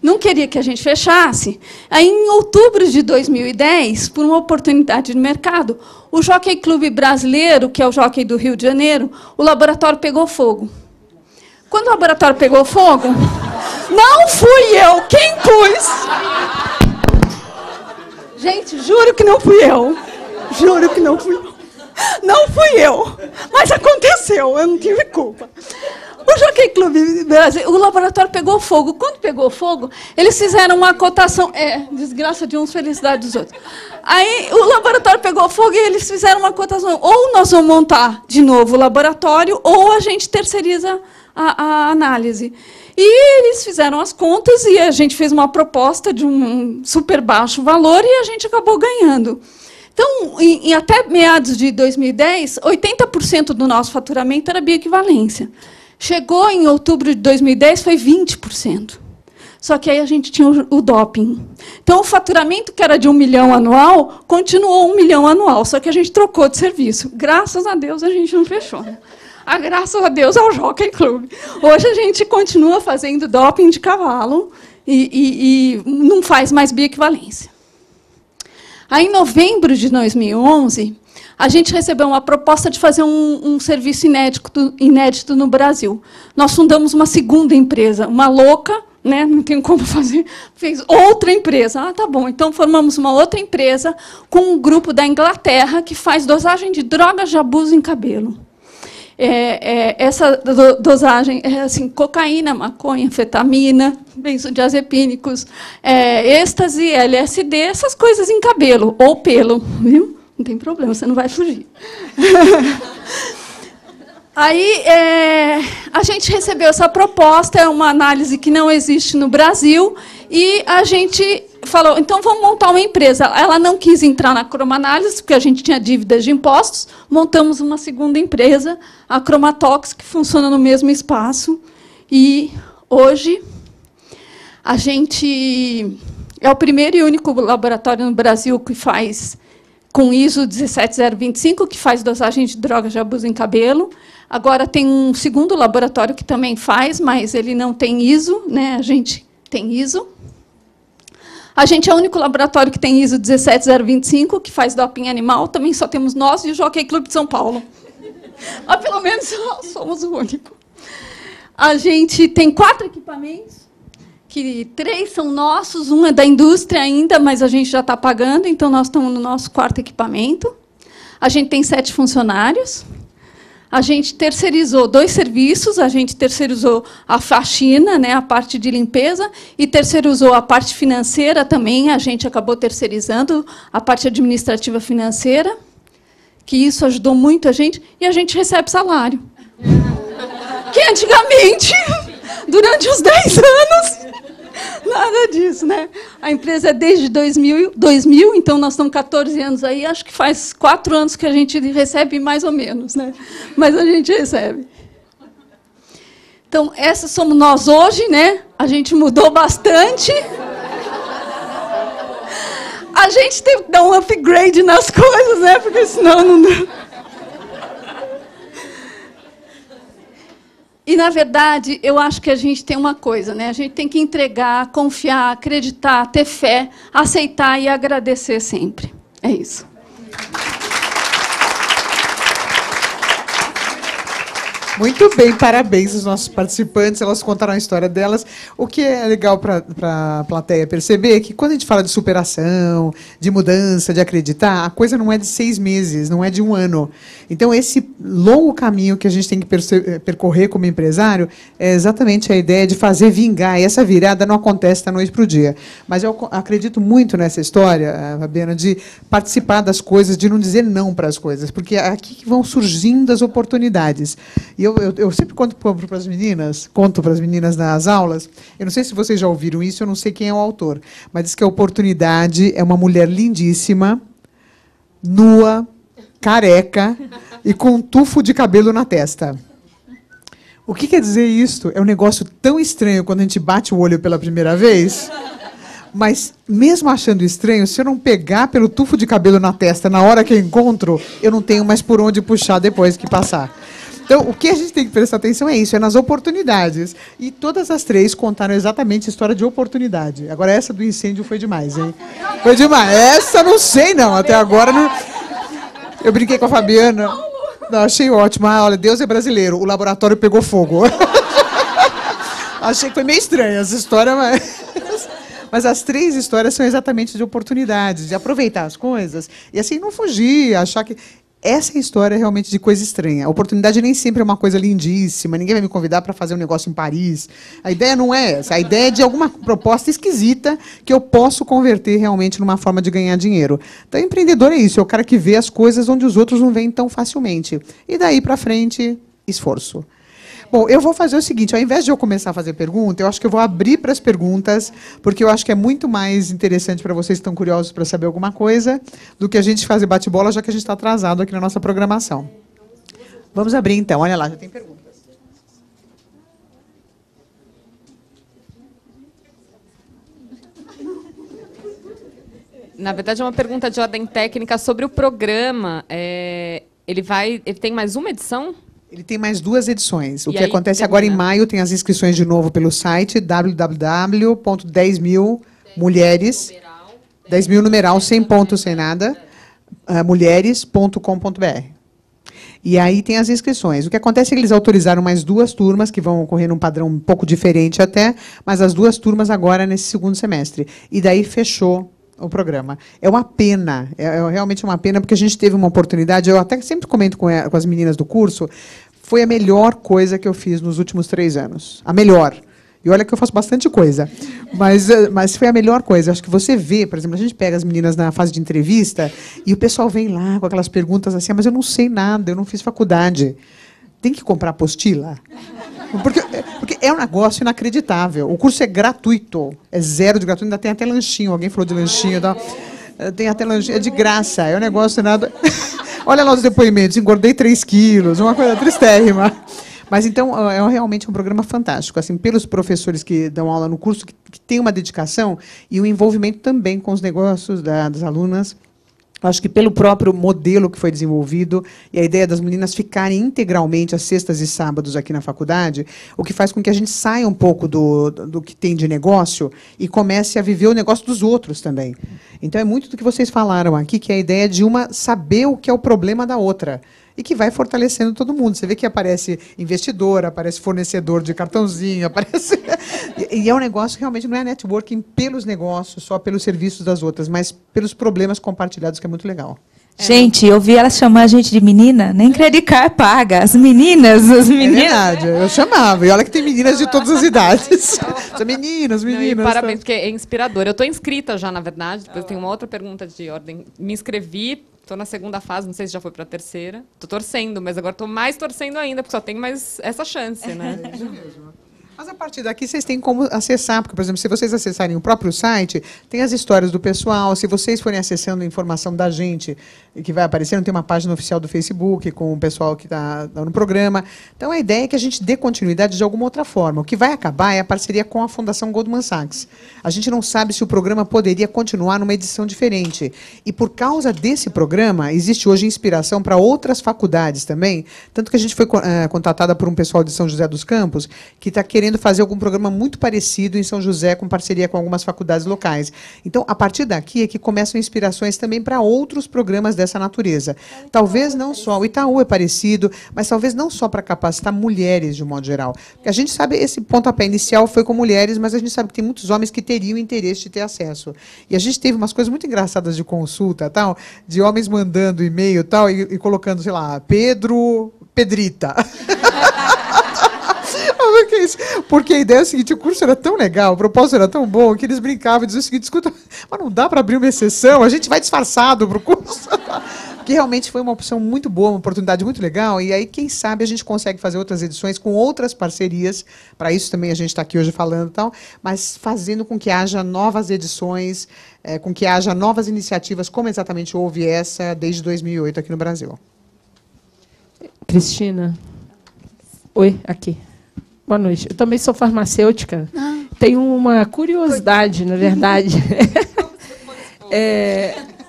não queria que a gente fechasse. Aí, em outubro de 2010, por uma oportunidade de mercado, o Jockey Club brasileiro, que é o Jockey do Rio de Janeiro, o laboratório pegou fogo. Quando o laboratório pegou fogo, não fui eu quem pus. Gente, juro que não fui eu. Juro que não fui eu. Não fui eu. Mas aconteceu, eu não tive culpa. O Jockey Club Brasil, o laboratório pegou fogo. Quando pegou fogo, eles fizeram uma cotação. Desgraça de uns, felicidade dos outros. Aí o laboratório pegou fogo e eles fizeram uma cotação. Ou nós vamos montar de novo o laboratório, ou a gente terceiriza a análise. E eles fizeram as contas e a gente fez uma proposta de um super baixo valor e a gente acabou ganhando. Então, até meados de 2010, 80% do nosso faturamento era bioequivalência. Chegou em outubro de 2010, foi 20%. Só que aí a gente tinha o doping. Então, o faturamento, que era de 1 milhão anual, continuou 1 milhão anual, só que a gente trocou de serviço. Graças a Deus, a gente não fechou. Né? Graças a Deus ao Jockey Club. Hoje a gente continua fazendo doping de cavalo e não faz mais bioequivalência. Aí, em novembro de 2011, a gente recebeu uma proposta de fazer um serviço inédito no Brasil. Nós fundamos uma segunda empresa, uma louca, né, não tem como fazer, fez outra empresa. Tá bom, então formamos uma outra empresa com um grupo da Inglaterra que faz dosagem de drogas de abuso em cabelo. Essa dosagem é assim, cocaína, maconha, anfetamina, benzodiazepínicos, êxtase, LSD, essas coisas em cabelo, ou pelo, viu? Não tem problema, você não vai fugir. Aí, a gente recebeu essa proposta, é uma análise que não existe no Brasil, e a gente falou, então vamos montar uma empresa. Ela não quis entrar na cromanálise, porque a gente tinha dívidas de impostos, montamos uma segunda empresa, a Chromatox, que funciona no mesmo espaço, e hoje, a gente é o primeiro e único laboratório no Brasil que faz com ISO 17025, que faz dosagem de drogas de abuso em cabelo. Agora tem um segundo laboratório que também faz, mas ele não tem ISO, né? A gente tem ISO. A gente é o único laboratório que tem ISO 17025, que faz doping animal. Também só temos nós e o Jockey Club de São Paulo. Mas, pelo menos, nós somos o único. A gente tem 4 equipamentos, que 3 são nossos, um é da indústria ainda, mas a gente já está pagando, então nós estamos no nosso 4º equipamento. A gente tem 7 funcionários. A gente terceirizou 2 serviços, a gente terceirizou a faxina, né, a parte de limpeza, e terceirizou a parte financeira também, a gente acabou terceirizando a parte administrativa financeira, que isso ajudou muito a gente, e a gente recebe salário. Que antigamente, durante os 10 anos, nada disso, né? A empresa é desde 2000, então nós estamos 14 anos aí, acho que faz 4 anos que a gente recebe mais ou menos, né? Mas a gente recebe. Então, essas somos nós hoje, né? A gente mudou bastante. A gente teve que dar um upgrade nas coisas, né? Porque senão não dá. E, na verdade, eu acho que a gente tem uma coisa, né? A gente tem que entregar, confiar, acreditar, ter fé, aceitar e agradecer sempre. É isso. Muito bem, parabéns aos nossos participantes, elas contaram a história delas. O que é legal para a plateia perceber é que quando a gente fala de superação, de mudança, de acreditar, a coisa não é de 6 meses, não é de 1 ano. Então, esse longo caminho que a gente tem que percorrer como empresário é exatamente a ideia de fazer vingar. E essa virada não acontece da noite para o dia. Mas eu acredito muito nessa história, Fabiana, de participar das coisas, de não dizer não para as coisas, porque é aqui que vão surgindo as oportunidades. E eu sempre conto para as meninas nas aulas, eu não sei se vocês já ouviram isso, eu não sei quem é o autor, mas diz que a oportunidade é uma mulher lindíssima, nua, careca e com um tufo de cabelo na testa. O que quer dizer isso? É um negócio tão estranho quando a gente bate o olho pela primeira vez, mas, mesmo achando estranho, se eu não pegar pelo tufo de cabelo na testa na hora que eu encontro, eu não tenho mais por onde puxar depois que passar. Então, o que a gente tem que prestar atenção é isso, é nas oportunidades. E todas as 3 contaram exatamente a história de oportunidade. Agora, essa do incêndio foi demais, hein? Foi demais. Essa não sei, não. Até agora, não... Eu brinquei com a Fabiana. Não, achei ótimo. Ah, olha, Deus é brasileiro. O laboratório pegou fogo. Achei que foi meio estranha essa história, mas as 3 histórias são exatamente de oportunidades, de aproveitar as coisas e, assim, não fugir, achar que... Essa é a história realmente de coisa estranha. A oportunidade nem sempre é uma coisa lindíssima. Ninguém vai me convidar para fazer um negócio em Paris. A ideia não é essa. A ideia é de alguma proposta esquisita que eu posso converter realmente numa forma de ganhar dinheiro. Então, empreendedor é isso. É o cara que vê as coisas onde os outros não veem tão facilmente. E daí para frente, esforço. Bom, eu vou fazer o seguinte, ao invés de eu começar a fazer pergunta, eu acho que eu vou abrir para as perguntas, porque eu acho que é muito mais interessante para vocês que estão curiosos para saber alguma coisa, do que a gente fazer bate-bola, já que a gente está atrasado aqui na nossa programação. Vamos abrir, então. Olha lá, já tem perguntas. Na verdade, é uma pergunta de ordem técnica sobre o programa. Ele tem mais uma edição? Ele tem mais 2 edições. O que acontece agora em maio, tem as inscrições de novo pelo site www.10.000mulheres, 10.000 numeral, sem ponto, sem nada, mulheres.com.br. E aí tem as inscrições. O que acontece é que eles autorizaram mais 2 turmas, que vão ocorrer num padrão um pouco diferente até, mas as 2 turmas agora nesse 2º semestre. E daí fechou o programa. É uma pena, é realmente uma pena, porque a gente teve uma oportunidade, eu até sempre comento com as meninas do curso, foi a melhor coisa que eu fiz nos últimos 3 anos. A melhor. E olha que eu faço bastante coisa. Mas foi a melhor coisa. Acho que você vê, por exemplo, a gente pega as meninas na fase de entrevista e o pessoal vem lá com aquelas perguntas assim, mas eu não sei nada, eu não fiz faculdade. Tem que comprar apostila? Porque é um negócio inacreditável. O curso é gratuito, é 0 de gratuito, ainda tem até lanchinho. Alguém falou de lanchinho. Tem até lanchinho, é de graça, é um negócio nada... Olha lá os depoimentos, engordei 3 quilos, uma coisa tristérrima. Mas, então, é realmente um programa fantástico. Assim, pelos professores que dão aula no curso, que têm uma dedicação e o envolvimento também com os negócios das alunas. Acho que pelo próprio modelo que foi desenvolvido e a ideia das meninas ficarem integralmente às sextas e sábados aqui na faculdade, o que faz com que a gente saia um pouco do que tem de negócio e comece a viver o negócio dos outros também. Então, é muito do que vocês falaram aqui, que é a ideia de uma saber o que é o problema da outra. E que vai fortalecendo todo mundo. Você vê que aparece investidor, aparece fornecedor de cartãozinho, aparece... E é um negócio que realmente não é networking pelos negócios, só pelos serviços das outras, mas pelos problemas compartilhados, que é muito legal. Gente, eu vi ela chamar a gente de menina, nem Credit Card paga. As meninas, as meninas. É verdade, eu chamava. E olha que tem meninas de todas as idades. São meninas. Não, e parabéns, porque é inspirador. Eu estou inscrita já, na verdade. Depois tem uma outra pergunta de ordem. Me inscrevi, estou na segunda fase, não sei se já foi para a terceira. Estou torcendo, mas agora estou mais torcendo ainda, porque só tem mais essa chance, né? É isso mesmo. Mas a partir daqui vocês têm como acessar, porque, por exemplo, se vocês acessarem o próprio site, tem as histórias do pessoal. Se vocês forem acessando a informação da gente, que vai aparecendo, tem uma página oficial do Facebook com o pessoal que está no programa. Então, a ideia é que a gente dê continuidade de alguma outra forma. O que vai acabar é a parceria com a Fundação Goldman Sachs. A gente não sabe se o programa poderia continuar numa edição diferente. E, por causa desse programa, existe hoje inspiração para outras faculdades também. Tanto que a gente foi contatada por um pessoal de São José dos Campos, que está querendo fazer algum programa muito parecido em São José, com parceria com algumas faculdades locais. Então, a partir daqui é que começam inspirações também para outros programas dessa natureza. Talvez não só, o Itaú é parecido, mas talvez não só para capacitar mulheres, de um modo geral. Porque a gente sabe, esse pontapé inicial foi com mulheres, mas a gente sabe que tem muitos homens que teriam interesse de ter acesso. E a gente teve umas coisas muito engraçadas de consulta, tal, de homens mandando e-mail tal, e colocando, sei lá, Pedrita. Porque a ideia é a seguinte, o curso era tão legal, o propósito era tão bom, que eles brincavam e diziam o seguinte, escuta, mas não dá para abrir uma exceção, a gente vai disfarçado para o curso. Que realmente foi uma opção muito boa, uma oportunidade muito legal, e aí, quem sabe, a gente consegue fazer outras edições com outras parcerias, para isso também a gente está aqui hoje falando e tal, mas fazendo com que haja novas edições, com que haja novas iniciativas, como exatamente houve essa desde 2008 aqui no Brasil. Cristina. Oi, aqui. Boa noite. Eu também sou farmacêutica. Tenho uma curiosidade, na verdade.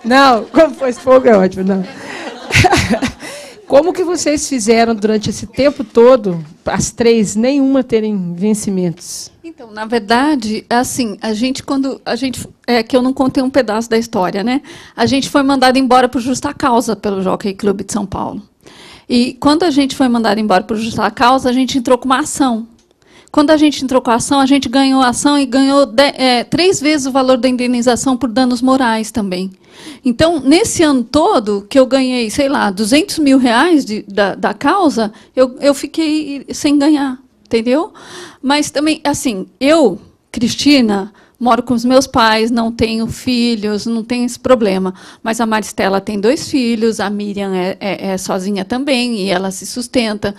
Não, como foi fogo é ótimo. Não. Como que vocês fizeram durante esse tempo todo, as três, nenhuma terem vencimentos? Então, na verdade, assim, que eu não contei um pedaço da história, né? A gente foi mandado embora por justa causa pelo Jockey Club de São Paulo. E quando a gente foi mandado embora por justa causa, a gente entrou com uma ação. Quando a gente entrou com a ação, a gente ganhou a ação e ganhou 3 vezes o valor da indenização por danos morais também. Então, nesse ano todo, que eu ganhei, sei lá, 200 mil reais da causa, eu fiquei sem ganhar, entendeu? Mas também, assim, eu, Cristina, moro com os meus pais, não tenho filhos, não tenho esse problema. Mas a Maristela tem 2 filhos, a Miriam é sozinha também, e ela se sustenta.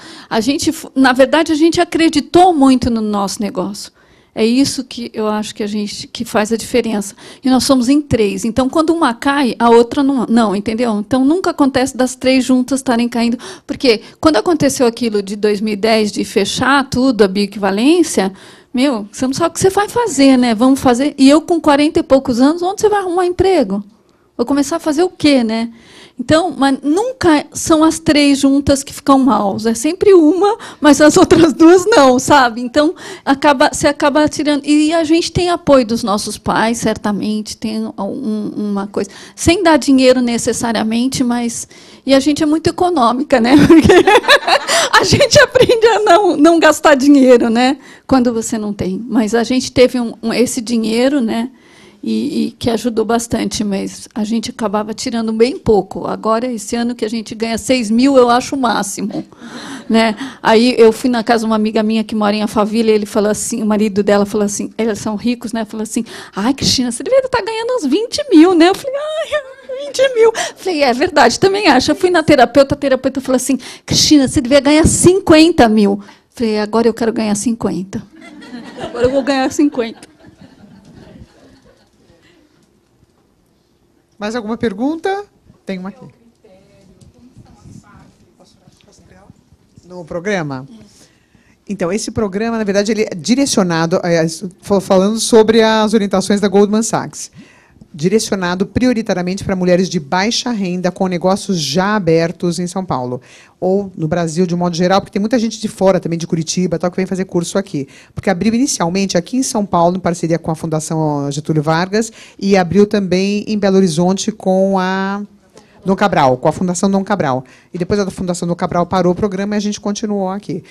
Na verdade, a gente acreditou muito no nosso negócio. É isso que eu acho que faz a diferença. E nós somos em 3. Então, quando uma cai, a outra não, entendeu? Então, nunca acontece das 3 juntas estarem caindo. Porque, quando aconteceu aquilo de 2010, de fechar tudo, a bioequivalência, você não sabe o que você vai fazer, né? Vamos fazer. E eu, com 40 e poucos anos, onde você vai arrumar emprego? Vou começar a fazer o quê, né? Então, mas nunca são as 3 juntas que ficam mal. É sempre uma, mas as outras 2 não, sabe? Então, você acaba tirando. E a gente tem apoio dos nossos pais, certamente, tem uma coisa. Sem dar dinheiro necessariamente, mas. E a gente é muito econômica, né? Porque a gente aprende a não gastar dinheiro, né? Quando você não tem. Mas a gente teve esse dinheiro, né? E que ajudou bastante, mas a gente acabava tirando bem pouco. Agora, esse ano que a gente ganha 6 mil, eu acho o máximo. Né? Aí eu fui na casa de uma amiga minha que mora em Alphaville, e ele falou assim, o marido dela falou assim, eles são ricos, né? Falou assim, ai, Cristina, você deveria estar ganhando uns 20 mil, né? Eu falei, ai, 20 mil. Falei, é verdade, também acho. Eu fui na terapeuta, a terapeuta falou assim, Cristina, você deveria ganhar 50 mil. Falei, agora eu quero ganhar 50. Agora eu vou ganhar 50. Mais alguma pergunta? Tem uma aqui. No programa? Então, esse programa, na verdade, ele é direcionado, falando sobre as orientações da Goldman Sachs, direcionado prioritariamente para mulheres de baixa renda com negócios já abertos em São Paulo. Ou no Brasil, de um modo geral, porque tem muita gente de fora também, de Curitiba, tal, que vem fazer curso aqui. Porque abriu inicialmente aqui em São Paulo, em parceria com a Fundação Getúlio Vargas, e abriu também em Belo Horizonte com a Dom Cabral, com a Fundação Dom Cabral. E depois a Fundação Dom Cabral parou o programa e a gente continuou aqui.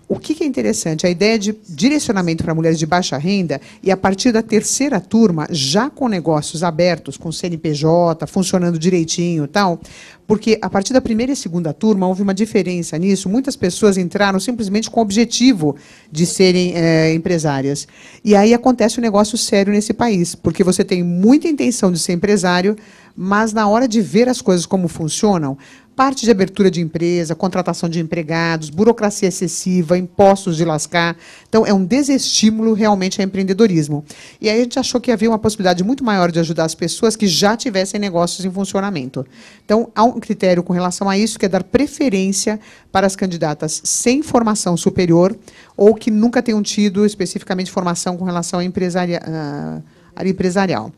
O que é interessante? A ideia de direcionamento para mulheres de baixa renda e, a partir da terceira turma, já com negócios abertos, com CNPJ, funcionando direitinho e tal, porque, a partir da primeira e segunda turma, houve uma diferença nisso. Muitas pessoas entraram simplesmente com o objetivo de serem empresárias. E aí acontece um negócio sério nesse país, porque você tem muita intenção de ser empresário, mas, na hora de ver as coisas como funcionam, parte de abertura de empresa, contratação de empregados, burocracia excessiva, impostos de lascar. Então, é um desestímulo realmente ao empreendedorismo. E aí a gente achou que havia uma possibilidade muito maior de ajudar as pessoas que já tivessem negócios em funcionamento. Então, há um critério com relação a isso, que é dar preferência para as candidatas sem formação superior ou que nunca tenham tido especificamente formação com relação à área empresarial.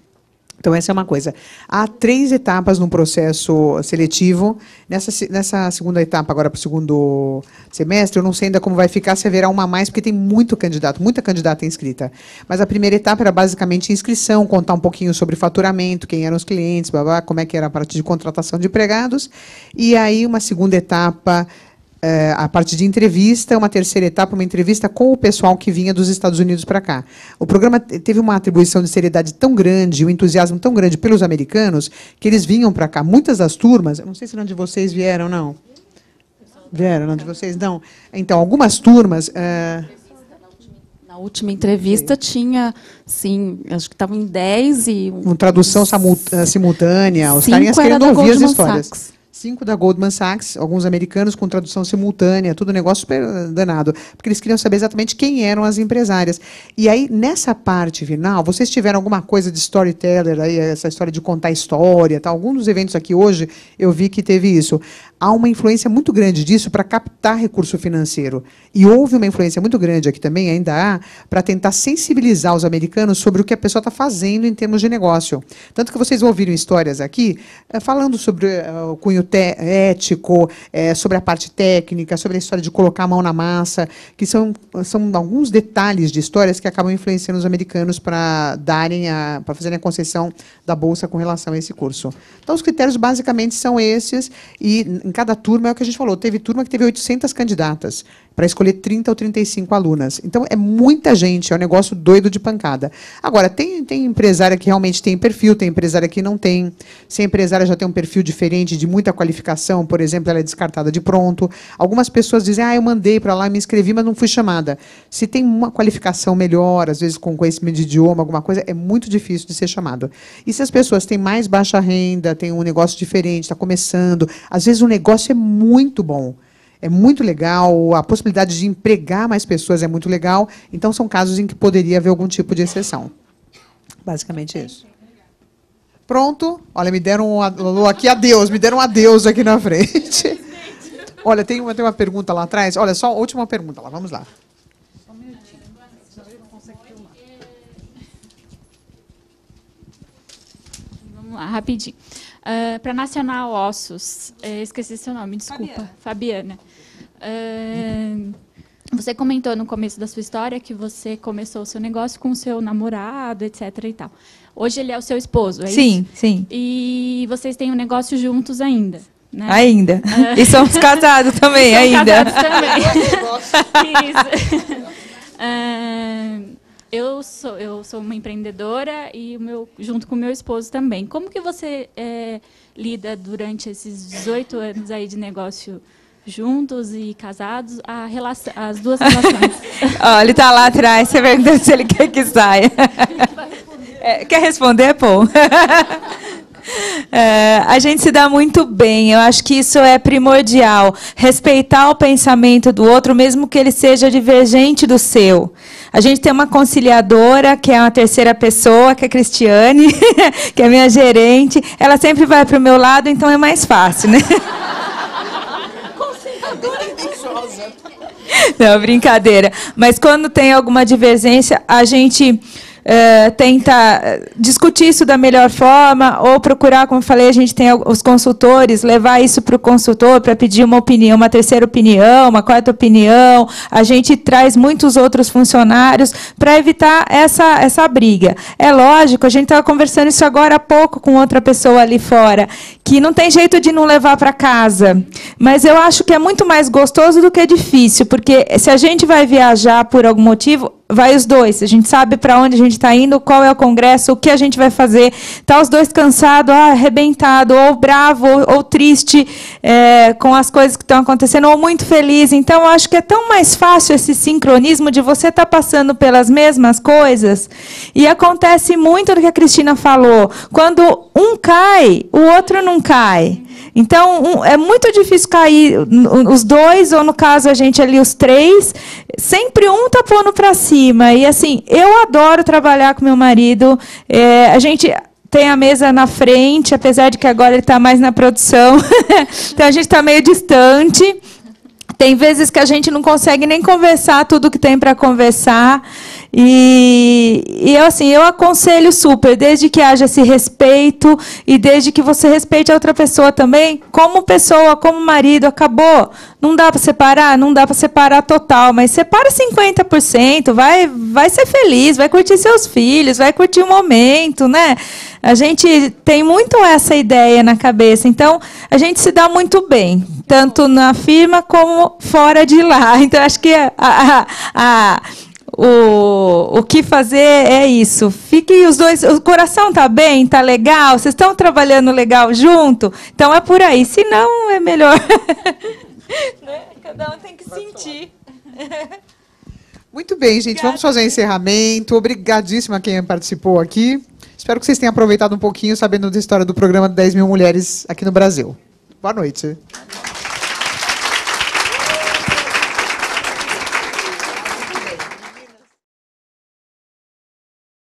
Então, essa é uma coisa. Há 3 etapas no processo seletivo. Nessa segunda etapa, agora para o segundo semestre, eu não sei ainda como vai ficar, se haverá uma a mais, porque tem muito candidato, muita candidata inscrita. Mas a primeira etapa era basicamente inscrição, contar um pouquinho sobre faturamento, quem eram os clientes, blá, blá, como é que era a parte de contratação de empregados. E aí, uma segunda etapa, a parte de entrevista, uma terceira etapa, uma entrevista com o pessoal que vinha dos Estados Unidos para cá. O programa teve uma atribuição de seriedade tão grande, um entusiasmo tão grande pelos americanos, que eles vinham para cá. Muitas das turmas, eu não sei se não de vocês vieram, não. Vieram, não de vocês, não. Então, algumas turmas... Na última entrevista tinha, sim, acho que estavam em 10 e... Com tradução simultânea, os carinhas querendo ouvir as histórias. Sachs. 5 da Goldman Sachs, alguns americanos com tradução simultânea, tudo um negócio super danado, porque eles queriam saber exatamente quem eram as empresárias. E aí, nessa parte final, vocês tiveram alguma coisa de storyteller, aí, essa história de contar história, tá? Alguns dos eventos aqui hoje, eu vi que teve isso. Há uma influência muito grande disso para captar recurso financeiro. E houve uma influência muito grande aqui também, ainda há, para tentar sensibilizar os americanos sobre o que a pessoa está fazendo em termos de negócio. Tanto que vocês ouviram histórias aqui falando sobre o cunho ético, sobre a parte técnica, sobre a história de colocar a mão na massa, que são alguns detalhes de histórias que acabam influenciando os americanos para fazerem a concessão da bolsa com relação a esse curso. Então, os critérios basicamente são esses, e em cada turma é o que a gente falou. Teve turma que teve 800 candidatas para escolher 30 ou 35 alunas. Então, é muita gente, é um negócio doido de pancada. Agora, tem empresária que realmente tem perfil, tem empresária que não tem. Se a empresária já tem um perfil diferente, de muita qualificação, por exemplo, ela é descartada de pronto. Algumas pessoas dizem, eu mandei para lá, me inscrevi, mas não fui chamada. Se tem uma qualificação melhor, às vezes com conhecimento de idioma, alguma coisa, é muito difícil de ser chamado. E se as pessoas têm mais baixa renda, têm um negócio diferente, está começando, às vezes o negócio é muito bom. É muito legal, a possibilidade de empregar mais pessoas é muito legal. Então, são casos em que poderia haver algum tipo de exceção. Basicamente isso. Pronto. Olha, me deram um alô aqui, adeus. Me deram um adeus aqui na frente. Olha, tem uma pergunta lá atrás. Olha, só a última pergunta lá. Vamos lá. Vamos lá, rapidinho. Para Nacional Ossos, esqueci seu nome, desculpa. Fabiana. Você comentou no começo da sua história que você começou o seu negócio com o seu namorado, etc. e tal. Hoje ele é o seu esposo, é isso? Sim, sim. E vocês têm um negócio juntos ainda, né? Ainda. E somos casados também, ainda. Casados também. Isso. Eu sou uma empreendedora e junto com o meu esposo também. Como que você lida durante esses 18 anos aí de negócio juntos e casados, as duas relações? Ele está lá atrás, você perguntou se ele quer que saia. Quer responder, pô? A gente se dá muito bem, eu acho que isso é primordial. Respeitar o pensamento do outro, mesmo que ele seja divergente do seu. A gente tem uma conciliadora, que é uma terceira pessoa, que é a Cristiane, que é minha gerente. Ela sempre vai para o meu lado, então é mais fácil, né? Não, brincadeira. Mas quando tem alguma divergência, a gente tenta discutir isso da melhor forma, ou procurar, como eu falei, a gente tem os consultores, levar isso para o consultor para pedir uma opinião, uma terceira opinião, uma quarta opinião. A gente traz muitos outros funcionários para evitar essa briga. É lógico, a gente estava conversando isso agora há pouco com outra pessoa ali fora, que não tem jeito de não levar para casa. Mas eu acho que é muito mais gostoso do que difícil, porque se a gente vai viajar por algum motivo, vai os dois. A gente sabe para onde a gente está indo, qual é o congresso, o que a gente vai fazer. Tá os dois cansados, arrebentado, ou bravo, ou triste com as coisas que estão acontecendo, ou muito feliz. Então, eu acho que é tão mais fácil esse sincronismo de você estar passando pelas mesmas coisas. E acontece muito do que a Cristina falou. Quando um cai, o outro não cai. Então, é muito difícil cair os dois, ou no caso a gente ali os três, sempre um tá pondo para cima. E assim, eu adoro trabalhar com meu marido. A gente tem a mesa na frente, apesar de que agora ele está mais na produção. Então a gente está meio distante. Tem vezes que a gente não consegue nem conversar tudo que tem para conversar. E eu aconselho super, desde que haja esse respeito e desde que você respeite a outra pessoa também, como pessoa, como marido, acabou. Não dá para separar? Não dá para separar total, mas separa 50%, vai ser feliz, vai curtir seus filhos, vai curtir o momento, né? A gente tem muito essa ideia na cabeça, então a gente se dá muito bem, tanto na firma como fora de lá. Então, acho que o que fazer é isso. Fiquem os dois, o coração tá bem, tá legal, vocês estão trabalhando legal junto, então é por aí, senão é melhor. Cada um tem que sentir. Muito bem, gente, vamos fazer o encerramento. Obrigadíssima a quem participou aqui. Espero que vocês tenham aproveitado um pouquinho sabendo da história do programa 10 mil mulheres aqui no Brasil. Boa noite.